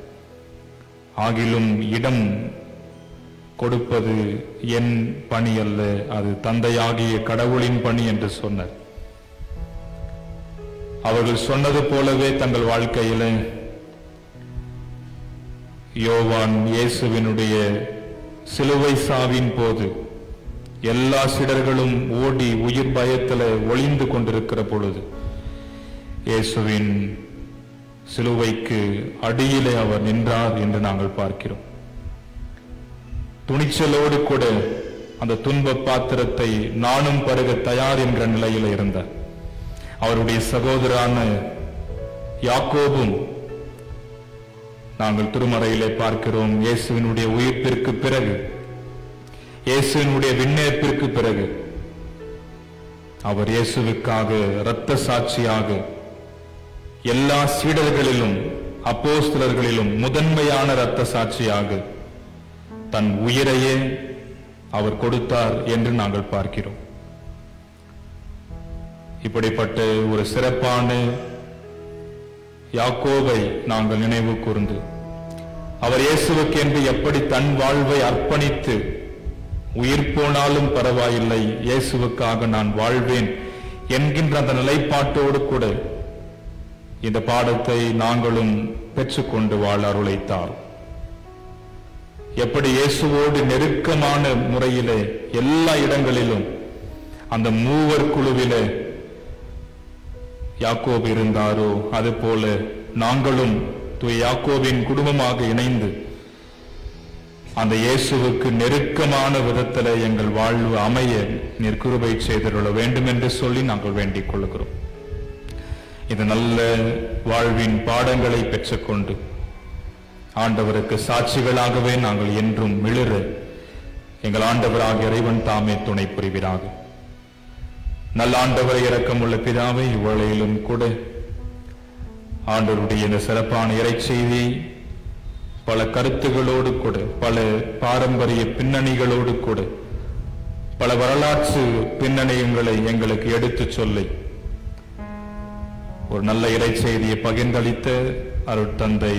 ஆகிலும் இடம் கொடுப்பது என் பணி அல்ல, அது தந்தையாகிய கடவுளின் பணி என்று சொன்னார். அவர்கள் சொன்னது போலவே தங்கள் வாழ்க்கையில யோவான் இயேசுவினுடைய சிலுவை சாவின் போது எல்லா சீடர்களும் ஓடி உயிர் பயத்தில் ஒளிந்து கொண்டிருக்கிற பொழுது இயேசுவின் சிலுவைக்கு அடியிலே அவர் நின்றார் என்று நாங்கள் பார்க்கிறோம். துணிச்சலோடு கூட அந்த துன்ப பாத்திரத்தை நானும் பருக தயார் என்கிற நிலையில் இருந்தார். அவருடைய சகோதரான யாக்கோபும் நாங்கள் திருமறையிலே பார்க்கிறோம், இயேசுவினுடைய உயிர்ப்பிற்கு பிறகு, இயேசுவினுடைய விண்ணேற்பிற்கு பிறகு அவர் இயேசுவுக்காக இரத்த சாட்சியாக எல்லா சீடர்களிலும் அப்போஸ்தலர்களிலும் முதன்மையான இரத்த சாட்சியாக தன் உயிரையே அவர் கொடுத்தார் என்று நாங்கள் பார்க்கிறோம். இப்படிப்பட்ட ஒரு சிறப்பான யாக்கோபை நாங்கள் நினைவு கூர்ந்து அவர் இயேசுவுக்கென்று எப்படி தன் வாழ்வை அர்ப்பணித்து உயிர் போனாலும் பரவாயில்லை, இயேசுவுக்காக நான் வாழ்வேன் என்கின்ற அந்த நிலைப்பாட்டோடு கூட இந்த பாடத்தை நாங்களும் பெற்றுக்கொண்டு வாழ அருளைத்தார். எப்படி இயேசுவோடு நெருக்கமான முறையிலே எல்லா இடங்களிலும் அந்த மூவர் குழுவிலே யாக்கோபு இருந்தாரோ அதுபோல நாங்களும் யாக்கோபின் குடும்பமாக இணைந்து அந்த இயேசுவுக்கு நெருக்கமான விதத்தில் எங்கள் வாழ்வு அமைய நீர் கிருபை செய்திருள வேண்டும் என்று சொல்லி நாங்கள் வேண்டிக் கொள்கிறோம். இது நல்ல வாழ்வின் பாடங்களை பெற்றுக்கொண்டு ஆண்டவருக்கு சாட்சிகளாகவே நாங்கள் என்றும் மிளிர எங்கள் ஆண்டவராக இறைவன் தாமே துணை புரிவீராக. நல்ல ஆண்டவரை இரக்கமுள்ள பிதாவை, இவ்வேளையிலும் கூட ஆண்டவருடைய இந்த சிறப்பான இறைச்செய்தி பல கருத்துகளோடு கூட, பல பாரம்பரிய பின்னணிகளோடு கூட, பல வரலாற்று பின்னணியங்களை எங்களுக்கு எடுத்து சொல்லி ஒரு நல்ல இறைச்செய்தியை பகிர்ந்தளித்த அருட்தந்தை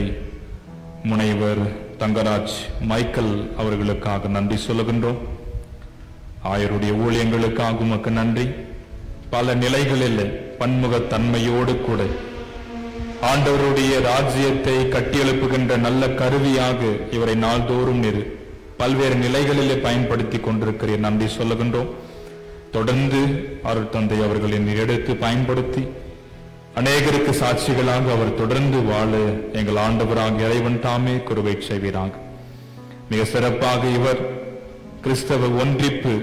முனைவர் தங்கராஜ் மைக்கேல் அவர்களுக்காக நன்றி சொல்லுகின்றோம். ஆயருடைய ஊழியங்களுக்காக உமக்கு நன்றி. பல நிலைகளில் பன்முகத்தன்மையோடு கூட ஆண்டவருடைய ராஜ்யத்தை கட்டியெழுப்புகின்ற நல்ல கருவியாக இவரை நாள்தோறும் பல்வேறு நிலைகளிலே பயன்படுத்தி கொண்டிருக்கிறீர், நன்றி சொல்லுகின்றோம். தொடர்ந்து அருட்தந்தை அவர்களின் எடுத்து பயன்படுத்தி அநேகருக்கு சாட்சிகளாக அவர் தொடர்ந்து வாழ எங்கள் ஆண்டவராக இறைவன் தாமே கிருபை செய்வீராக. மிக சிறப்பாக இவர் கிறிஸ்தவ ஒன்றிப்பு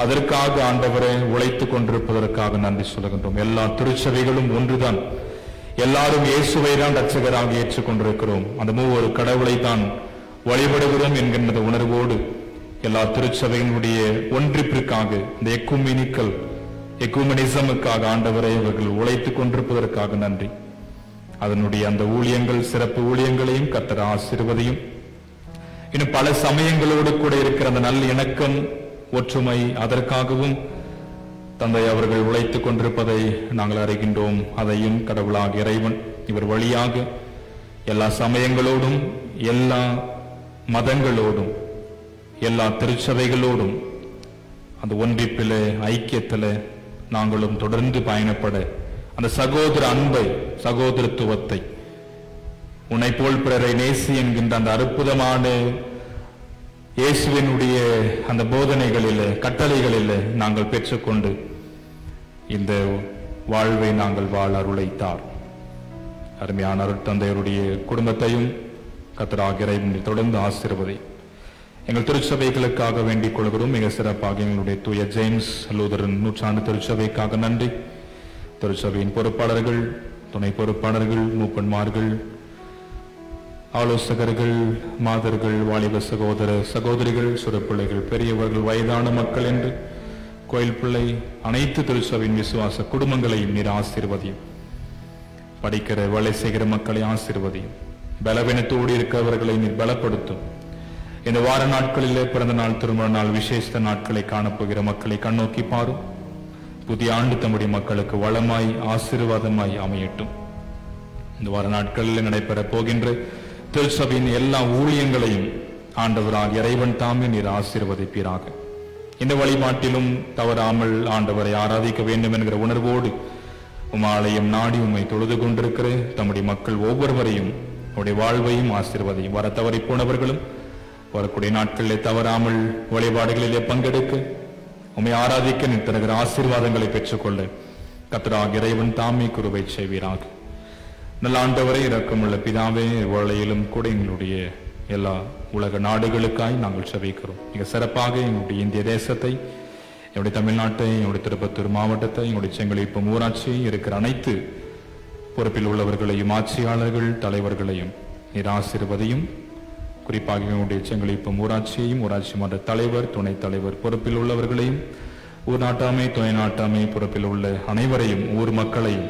அதற்காக ஆண்டவரை உழைத்துக் கொண்டிருப்பதற்காக நன்றி சொல்லுகின்றோம். எல்லா திருச்சபைகளும் ஒன்றுதான், எல்லாரும் இயேசுவை தான் ரட்சகராக ஏற்றுக்கொண்டிருக்கிறோம், அந்த மூவொரு கடவுளை தான் வழிபடுகிறோம் என்கின்ற உணர்வோடு எல்லா திருச்சபையினுடைய ஒன்றிப்பிற்காக, இந்த எக்குமெனிசமுக்காக ஆண்டவரை இவர்கள் உழைத்துக் கொண்டிருப்பதற்காக நன்றி. அதனுடைய அந்த ஊழியங்கள், சிறப்பு ஊழியங்களையும் கர்த்தர் ஆசீர்வதியும். இன்னும் பல சமயங்களோடு கூட இருக்கிற அந்த நல்ல இணக்கம், ஒற்றுமை, அதற்காகவும் தந்தை அவர்கள் உழைத்துக் கொண்டிருப்பதை நாங்கள் அறிகின்றோம். அதையும் கடவுளாக இறைவன் இவர் வழியாக எல்லா சமயங்களோடும், எல்லா மதங்களோடும், எல்லா திருச்சபைகளோடும் அந்த ஒன்றிப்பிலே, ஐக்கியத்தில் நாங்களும் தொடர்ந்து பயணப்பட அந்த சகோதர அன்பை, சகோதரத்துவத்தை, உன்னை போல் பிறரை நேசி என்கின்ற அந்த அற்புதமான இயேசுவினுடைய அந்த போதனைகளிலே, கட்டளைகளிலே நாங்கள் பெற்றுக்கொண்டு இந்த வாழ்வை நாங்கள் வாழ அருளைத்தார். அருமையான அருட்தந்தையருடைய குடும்பத்தையும் கர்த்தராகிய இறைவன் தொடர்ந்து ஆசீர்வதி. எங்கள் திருச்சபைகளுக்காக வேண்டிக் கொள்கிறோம். மிக சிறப்பாக எங்களுடைய தூய ஜேம்ஸ் லூதரன் நூற்றாண்டு திருச்சபைக்காக நன்றி. திருச்சபையின் பொறுப்பாளர்கள், துணை பொறுப்பாளர்கள், மூப்பன்மார்கள், ஆலோசகர்கள், மாதர்கள், வாலிப சகோதர சகோதரிகள், சிறுபிள்ளைகள், பெரியவர்கள், வயதான மக்கள் என்று கோயில் பிள்ளை அனைத்து திருச்சபையின் விசுவாச குடும்பங்களையும் நீர் ஆசீர்வதியும். படிக்கிற வேலை செய்கிற மக்களை ஆசீர்வதியும். பலவீனத்தோடு இருக்கிறவர்களை நீர் பலப்படுத்தும். இந்த வார நாட்களிலே பிறந்த நாள், திருமண நாள், விசேஷ நாட்களை காணப்போகிற மக்களை கண்ணோக்கி பாரும். புதிய ஆண்டு தம்முடைய மக்களுக்கு வளமாய் ஆசீர்வாதமாய் அமையட்டும். இந்த வார நாட்களில் நடைபெற போகின்ற திருச்சபையின் எல்லா ஊழியங்களையும் ஆண்டவராக இறைவன் தாமே நீர் ஆசீர்வதிப்பீராக. இந்த வழிபாட்டிலும் தவறாமல் ஆண்டவரை ஆராதிக்க வேண்டும் என்கிற உணர்வோடு ஆலயம் நாடி உம்மை தொழுது கொண்டிருக்கிற தம்முடைய மக்கள் ஒவ்வொருவரையும் உடைய வாழ்வையும் ஆசீர்வதியும். வர தவறி போனவர்களும் வரக்கூடிய நாட்களிலே தவறாமல் வழிபாடுகளிலே பங்கெடுக்க உம்மை ஆராதிக்க நீர் தருகிற ஆசீர்வாதங்களை பெற்றுக்கொள்ள கர்த்தராகிய இறைவன் தாமே கிருபை செய்வீராக. நல்ல ஆண்டவரை இரக்கமுள்ள பிதாவே, வேளையிலும் கூட எங்களுடைய எல்லா உலக நாடுகளுக்காய் நாங்கள் செபிக்கிறோம். மிக சிறப்பாக எங்களுடைய இந்திய தேசத்தை, என்னுடைய தமிழ்நாட்டை, என்னுடைய திருப்பத்தூர் மாவட்டத்தை, என்னுடைய செங்கலிப்பம் ஊராட்சி இருக்கிற அனைத்து பொறுப்பில் உள்ளவர்களையும், ஆட்சியாளர்கள், தலைவர்களையும் நீர் ஆசீர்வதியும். குறிப்பாக என்னுடைய செங்கலிப்பம் ஊராட்சியையும், ஊராட்சி மன்ற தலைவர், துணைத் தலைவர் பொறுப்பில் உள்ளவர்களையும், ஊர் நாட்டாமை, துணை நாட்டாமை பொறுப்பில் உள்ள அனைவரையும், ஊர் மக்களையும்,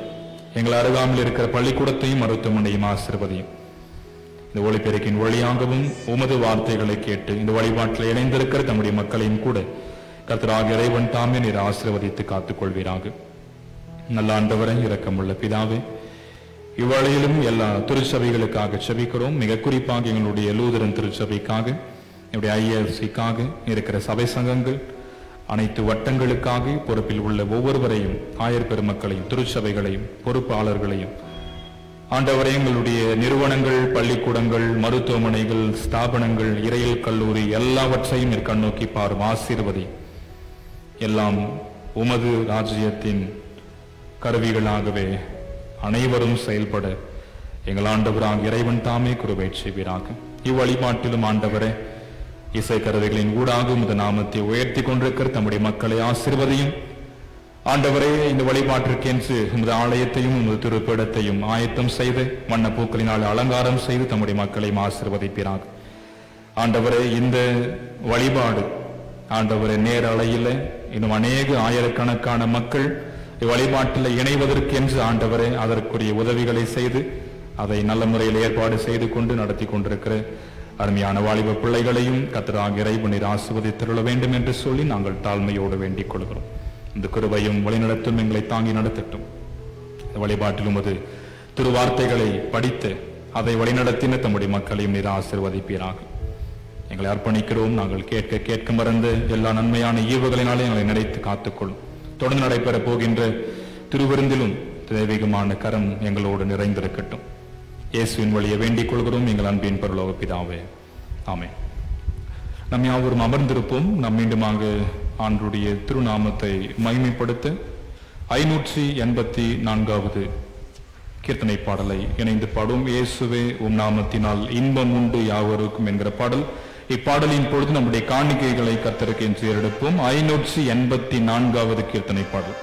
எங்கள் அருகாமல் இருக்கிற பள்ளிக்கூடத்தையும் மருத்துவமனையும் ஆசீர்வதியும். இந்த ஒளிபெருக்கின் வழியாகவும் உமது வார்த்தைகளை கேட்டு இந்த வழிபாட்டில் இணைந்திருக்கிற தம்முடைய மக்களையும் கூட கர்த்தராகிய இறைவன் தாமே நீர் ஆசீர்வதித்து காத்துக் கொள்வீராக. நல்ல ஆண்டவரை, இரக்கமுள்ள பிதாவே, இவ்வேளையிலும் எல்லா திருச்சபைகளுக்காக செபிக்கிறோம். மிக குறிப்பாக எங்களுடைய லூதரன் திருச்சபைக்காக, என்னுடைய IFCக்காக இருக்கிற சபை சங்கங்கள், அனைத்து வட்டங்களுக்காக பொறுப்பில் உள்ள ஒவ்வொருவரையும், ஆயர் பெருமக்களையும், திருச்சபைகளையும், பொறுப்பாளர்களையும், ஆண்டவரை எங்களுடைய நிறுவனங்கள், பள்ளிக்கூடங்கள், மருத்துவமனைகள், ஸ்தாபனங்கள், இறையியல் கல்லூரி எல்லாவற்றையும் நீர் கண்ணோக்கி பாரும், ஆசீர்வதி. எல்லாம் உமது ராஜ்யத்தின் கருவிகளாகவே அனைவரும் செயல்பட எங்கள் ஆண்டவராக இறைவன் தாமே கிருபை செய்வீராக. இவ்வழிபாட்டிலும் ஆண்டவரே, இசை கருவிகளின் ஊடாக உமது நாமத்தை உயர்த்தி கொண்டிருக்கிற தம்முடைய மக்களை ஆசீர்வதியும். ஆண்டவரே, இந்த வழிபாட்டிற்கென்று உமது ஆலயத்தையும் உமது திருப்பிடத்தையும் ஆயத்தம் செய்து வண்ண பூக்களினால் அலங்காரம் செய்து தம்முடைய மக்களையும் ஆசீர்வதிப்பீராக. ஆண்டவரே, இந்த வழிபாடு ஆண்டவரே நேரலையில் இன்னும் அநேக ஆயிரக்கணக்கான மக்கள் வழிபாட்டில் இணைவதற்கென்று ஆண்டவரே அதற்குரிய உதவிகளை செய்து அதை நல்ல முறையில் ஏற்பாடு செய்து கொண்டு நடத்தி கொண்டிருக்கிற அருமையான வாலிப பிள்ளைகளையும் கர்த்தராகிய இறைவன் நீர் ஆசீர்வதித்தருள வேண்டும் என்று சொல்லி நாங்கள் தாழ்மையோடு வேண்டிக் கொள்கிறோம். இந்த கிருபையும் வழிநடத்தும் எங்களை தாங்கி நடத்தட்டும். வழிபாட்டிலும் அது திருவார்த்தைகளை படித்து அதை வழிநடத்தின தம்முடைய மக்களையும் நீர் ஆசீர்வதிப்பீராக. எங்களை அர்ப்பணிக்கிறோம். நாங்கள் கேட்க கேட்க மறந்து எல்லா நன்மையான ஈவுகளினாலே எங்களை நினைத்து காத்துக்கொள்ளும். தொடர்ந்து நடைபெற போகின்ற திருவிருந்திலும் தெய்வீகமான கரம் எங்களோடு நிறைந்திருக்கட்டும். இயேசுவின் வழியை வேண்டிக் கொள்கிறோம் எங்கள் அன்பின் பரலோக பிதாவே, ஆமென். நம் யாவரும் அமர்ந்திருப்போம். நாம் மீண்டுமாக ஆண்டுடைய திருநாமத்தை மகிமைப்படுத்த 584வது கீர்த்தனை பாடலை இணைந்து பாடும். இயேசுவே உம் நாமத்தினால் இன்பம் உண்டு யாவருக்கும் என்கிற பாடல். இப்பாடலின் பொழுது நம்முடைய காணிக்கைகளை கர்த்தருக்கு என்று எடுப்போம். 584வது கீர்த்தனை பாடல்.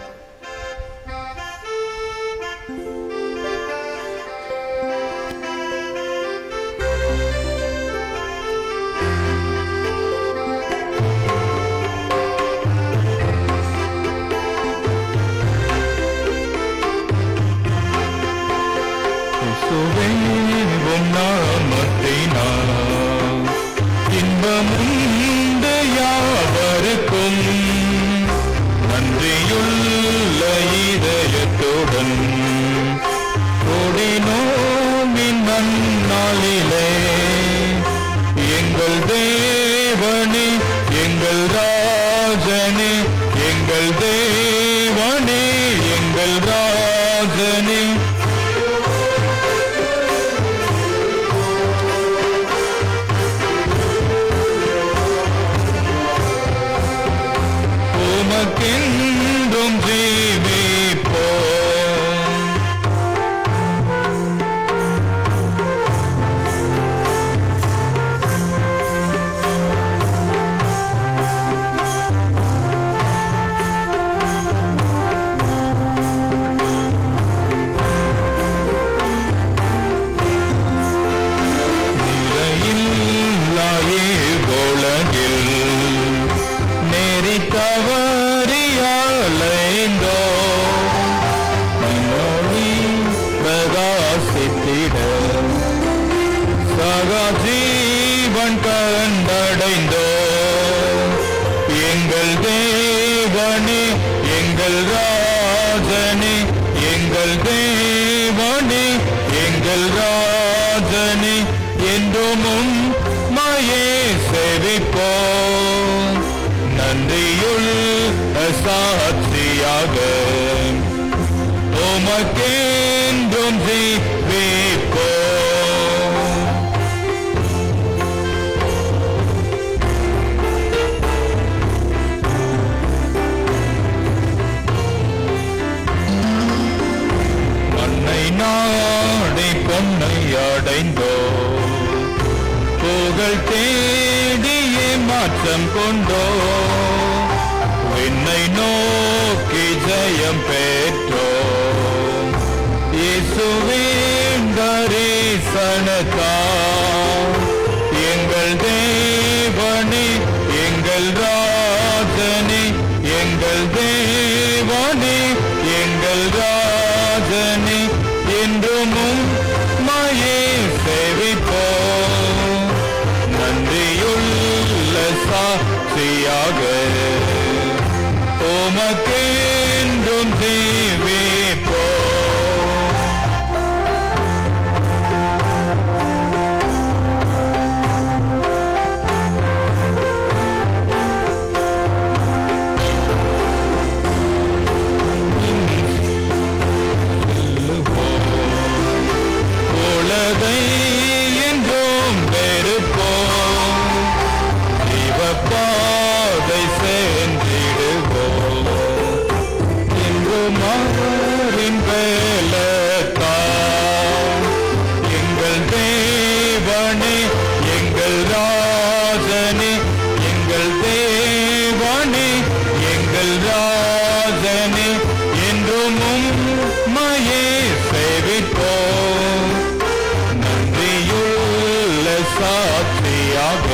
இன்பமுண்டு யாவருக்கும் நன்றியுள்ள இதயத்துடன் கூடினோமின் நன்னாளிலே எங்கள் தேவனே எங்கள் ராஜனே எங்கள் தேவனே எங்கள் ராஜனே உமக்கென்றும் ஜீவிப்போம் சகா ஜீவன் கண்டடைந்தோம். எங்கள் தேவனே எங்கள் ராஜனே எங்கள் தேவனே எங்கள் ராஜனே என்றும் உம்மையே சேவிப்போம். நன்றியுள்ள சாட்சியாக உமக்கென்றும் ஜீவிப்போம். மண்ணை நாடி பொன்னை அடைந்தோ புகழ் தேடியே மாற்றம் கொண்டோ விண்ணை நோக்கி ஜெயம் பெற்றோ இயேசுவின் தரிசனத்தால் எங்கள் தேவனே எங்கள் ராஜனே எங்கள் தேவனே எங்கள் ராஜனே என்றும் உம்மையே சேவிப்போம். நன்றியுள்ள சாட்சியாக உமக்கென்றும் ஜீவிப்போம். உலகை என்றும் வெறுப்போம். சிவப்பாதை சென்றிடுவோம். என்றும் அவரின் பலத்தால் எங்கள் தேவனே எங்கள் ராஜனே எங்கள் தேவனே எங்கள் ராஜனே என்றும் உம்மையே சேவிப்போம். நன்றியுள்ள சாட்சியாக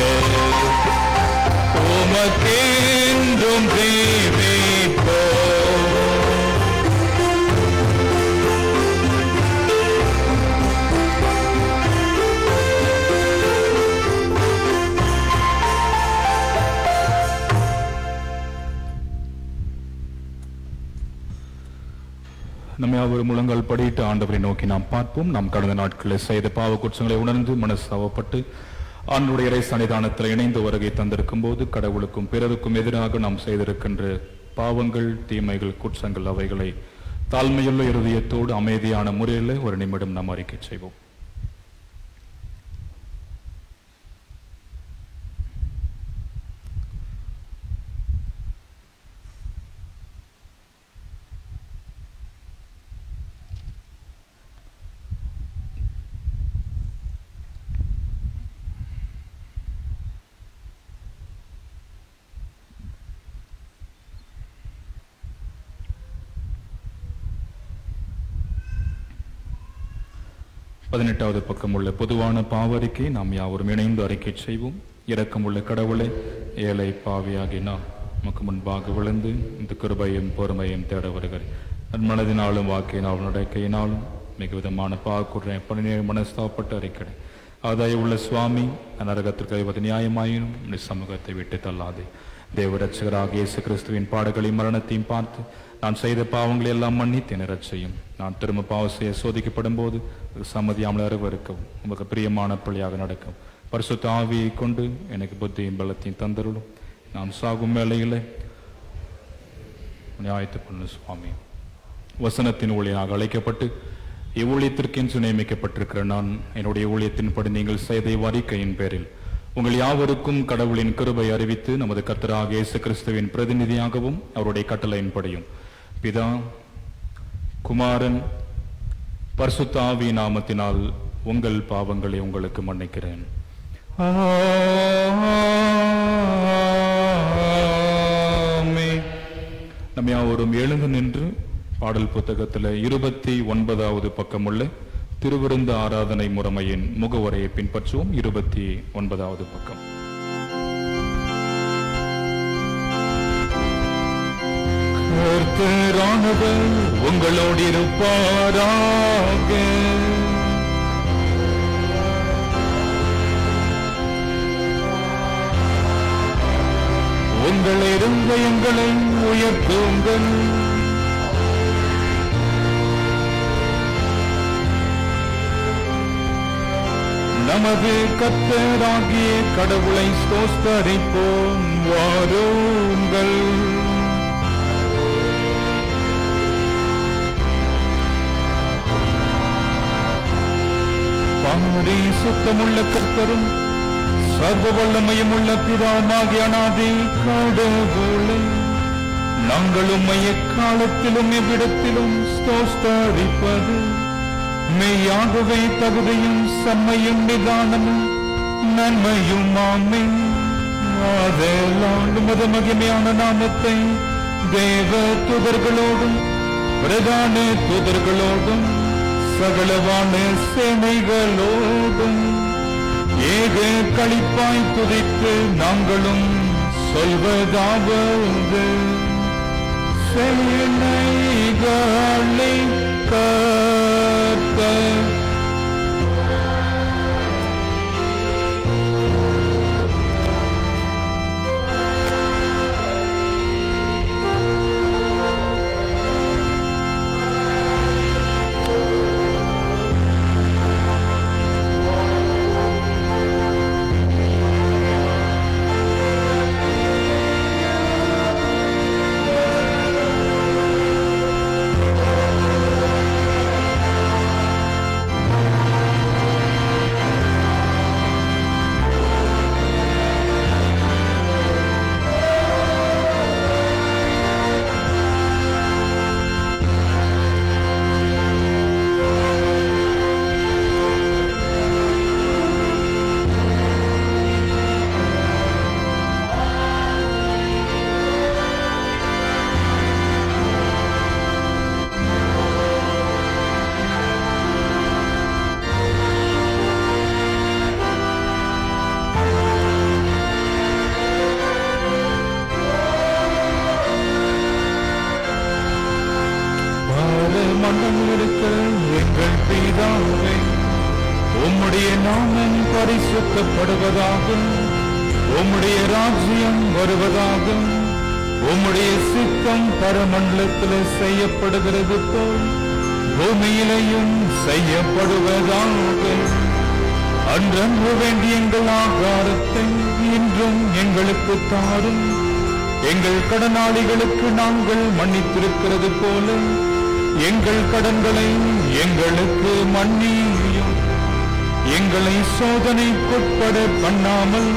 உமக்கென்றும் ஜீவிப்போம். நம்மை அவர் முழங்கால் படியிட்டு ஆண்டவரை நோக்கி நாம் பார்ப்போம். நாம் கடந்த நாட்களில் செய்த பாவ குற்றங்களை உணர்ந்து மனஸ்தாபப்பட்டு ஆண்டுடைய இறை சன்னிதானத்தில் இணைந்து வருகை தந்திருக்கும் போது கடவுளுக்கும் பிறருக்கும் எதிராக நாம் செய்திருக்கின்ற பாவங்கள் தீமைகள் குற்றங்கள் அவைகளை தாழ்மையுள்ள இருதயத்தோடு அமைதியான முறையில் ஒரு நிமிடம் நாம் அறிக்கை செய்வோம். பதினெட்டாவது பக்கம் உள்ள பொதுவான பாவறிக்கை நாம் யாவரும் இணைந்து அறிக்கை செய்வோம். இரக்கமுள்ள கடவுளை ஏழை பாவியாகி நாம் நமக்கு முன்பாக விழுந்து இந்த கிருபையும் பொறுமையும் தேட வருகிறேன். நன்மனதினாலும் வாக்கினாலும் நடக்கையினாலும் மிக விதமான பாக்குறை பணியை மனஸ்தாப்பட்டு அறிக்கிறேன். ஆதாய உள்ள சுவாமி நரகத்திற்கு ஐவது நியாயமாயினும் இந்த சமூகத்தை விட்டு தள்ளாதே. தேவரட்சகராக இயேசு கிறிஸ்துவின் பாடுகளையும் மரணத்தையும் பார்த்து நான் செய்த பாவங்களை எல்லாம் மன்னித்து நிறச் செய்யும். நான் திரும்ப பாவ செய்ய சோதிக்கப்படும் போது சம்மதியாமல் அறிவறுக்கவும் உமக்கு பிரியமான பிள்ளையாக நடக்கும். பரிசுத்த ஆவியை கொண்டு எனக்கு புத்தியும் பலத்தையும் தந்தருளும். நான் சாகும் வேளையிலே நியாயத்து பண்ணு சுவாமி. வசனத்தின் ஊழியராக அழைக்கப்பட்டு இவ்வூழியத்திற்கென்று நியமிக்கப்பட்டிருக்கிற நான் என்னுடைய ஊழியத்தின்படி நீங்கள் செய்த அறிக்கையின் பேரில் உங்கள் யாவருக்கும் கடவுளின் கிருபை அறிவித்து நமது கர்த்தராக இயேசு கிறிஸ்துவின் பிரதிநிதியாகவும் அவருடைய கட்டளையின்படியும் பிதா குமாரன் பரிசுத்த ஆவி நாமத்தினால் உங்கள் பாவங்களை உங்களுக்கு மன்னிக்கிறேன். நம்ம யாவரும் எழுந்து நின்று பாடல் புத்தகத்தில் 29வது பக்கமுள்ள திருவிருந்து ஆராதனை முறைமையின் முகவரையை பின்பற்றுவோம். 29வது பக்கம். கர்த்தரானவர் உங்களோடு இருப்பாராக. உங்கள் இருதயங்களை உயர்த்துங்கள். நமது கர்த்தராகிய கடவுளை ஸ்தோத்திரிப்போம். வாருங்கள். பரிசுத்தமுள்ள கர்த்தரும் சர்வ வல்லமையும் உள்ள பிதாவாகிய அநாதி கடவுளை நாங்கள் உம்மை எக்காலத்திலும் எவ்விடத்திலும் ஸ்தோத்திரிப்பது மெய்யாகவே தகுதியும் செம்மையும் நிதானமும் நன்மையும் ஆமே. ஆதலால் உமது மகிமையான நாமத்தை தேவ தூதர்களோடும் பிரதான தூதர்களோடும் சகலவான சேனைகளோடும் ஏக களிப்பாய் துதித்து நாங்களும் சொல்வதாவது சேனைகளை கர்த்தர் எங்கள் பிதாவே, உம்முடைய நாமம் பரிசுத்தப்படுவதாக, உம்முடைய ராஜ்யம் வருவதாக, உம்முடைய சித்தம் பரமண்டலத்தில் செய்யப்படுகிறது போல் பூமியிலையும் செய்யப்படுவதாக. அன்றன்று வேண்டிய எங்கள் ஆகாரத்தை இன்றும் எங்களுக்கு தாரும். எங்கள் கடனாளிகளுக்கு நாங்கள் மன்னித்திருக்கிறது போல எங்கள் கடன்களை எங்களுக்கு மன்னியும். எங்களை சோதனைக்குட்பட பண்ணாமல்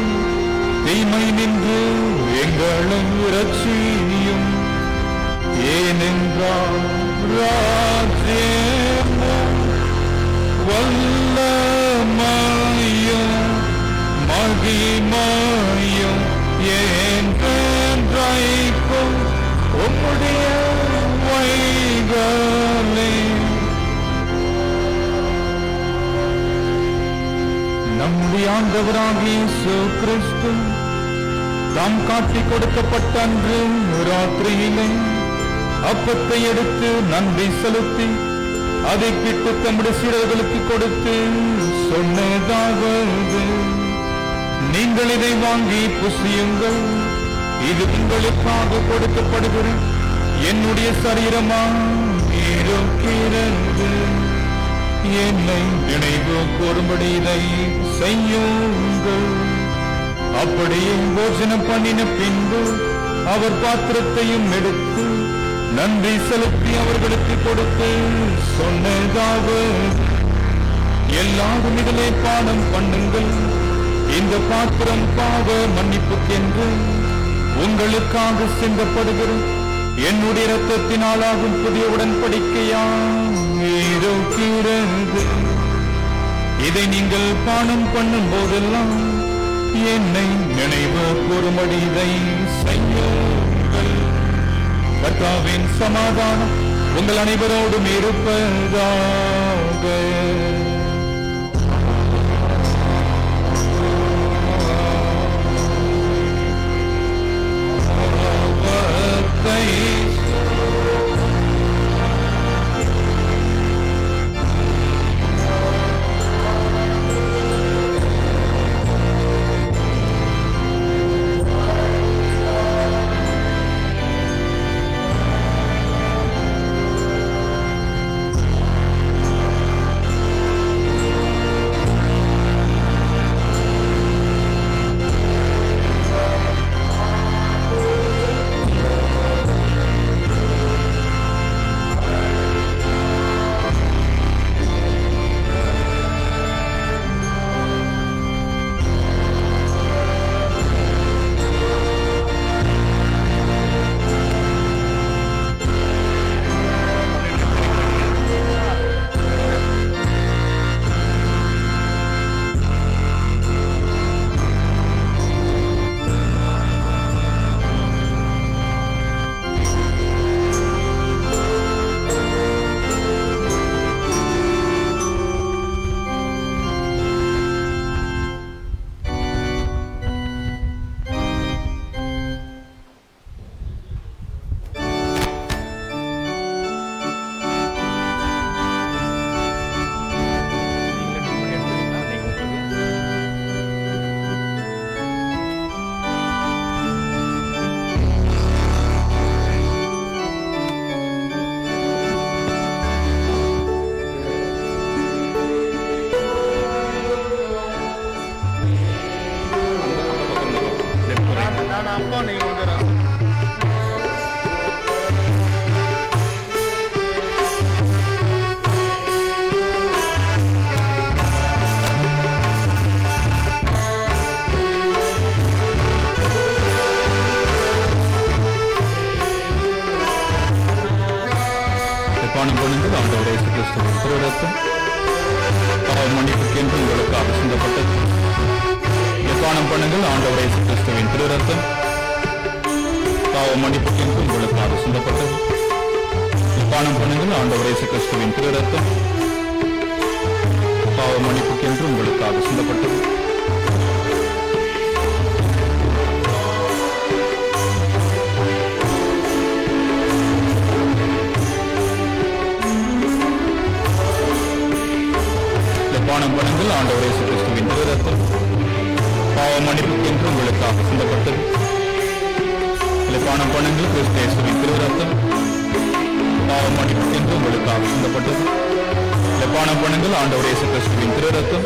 தீமை நின்று எங்களை இரட்சியும். ஏனென்றால் ராஜ்யமும் வல்லமையும் மகிமையும் என்றென்றைக்கும் உம்முடைய வைகளே. நம்முடைய ஆண்டவராகிய இயேசு கிறிஸ்து தாம் காட்டிக் கொடுக்கப்பட்ட அன்று ராத்திரியிலே அப்பத்தை எடுத்து நன்றி செலுத்தி அதை பிட்டு தம்முடைய சீடர்களுக்கு கொடுத்து சொன்னதாவது, நீங்கள் இதை வாங்கி புசியுங்கள், இது உங்களுக்காக கொடுக்கப்படுகிற என்னுடைய சரீரமாகிறது. என்னை நினைவு கூறும்படி இதை செய்யுங்கள். அப்படியே போஜனம் பண்ணின பின்பு அவர் பாத்திரத்தையும் எடுத்து நன்றி செலுத்தி அவர்களுக்கு கொடுத்து சொன்னதாவது, எல்லாரும் இதிலே பானம் பண்ணுங்கள், இந்த பாத்திரம் பாவ மன்னிப்புக்கென்று உங்களுக்காக சிந்தப்படுகிற என்னுடைய இரத்தத்தினாலாகும் புதிய உடன்படிக்கையாகிறது. இதை நீங்கள் பானம் பண்ணும் போதெல்லாம் என்னை நினைவு கூறும்படி இதை செய்யுங்கள். கர்த்தாவின் சமாதானம் உங்கள் அனைவரோடும் இருப்பதாக. அப்பா நீங்க வந்துடுறா பானம் பண்ணுங்கள் ஆண்டவரே இயேசு கிறிஸ்துவின் திருரத்தம் பாவ மன்னிப்புக்கென்று உங்களுக்காக சிந்தப்பட்டது. பானம் பண்ணுங்கள் ஆண்டவரே இயேசு கிறிஸ்துவின் திருரத்தம் பாவ மன்னிப்புக்கென்று உங்களுக்காக சிந்தப்பட்டது. பானம் பண்ணுங்கள் ஆண்டவரே இயேசு கிறிஸ்துவின் திருரத்தம் பாவ மன்னிப்புக்கென்று உங்களுக்காக சிந்தப்பட்டது. பானம் பண்ணுங்கள் ஆண்டவரே இயேசு கிறிஸ்துவின் திருரத்தம் பாவ மன்னிப்புக்கென்று உங்களுக்காக சிந்தப்பட்டது. பானம் பண்ணுங்கள் கிறிஸ்து இயேசுவின் திருரத்தம் பாவ மன்னிப்புக்கென்று உங்களுக்காக சிந்தப்பட்டது. பானம் பண்ணுங்கள் ஆண்டவரே இயேசு கிறிஸ்துவின் திருரத்தம்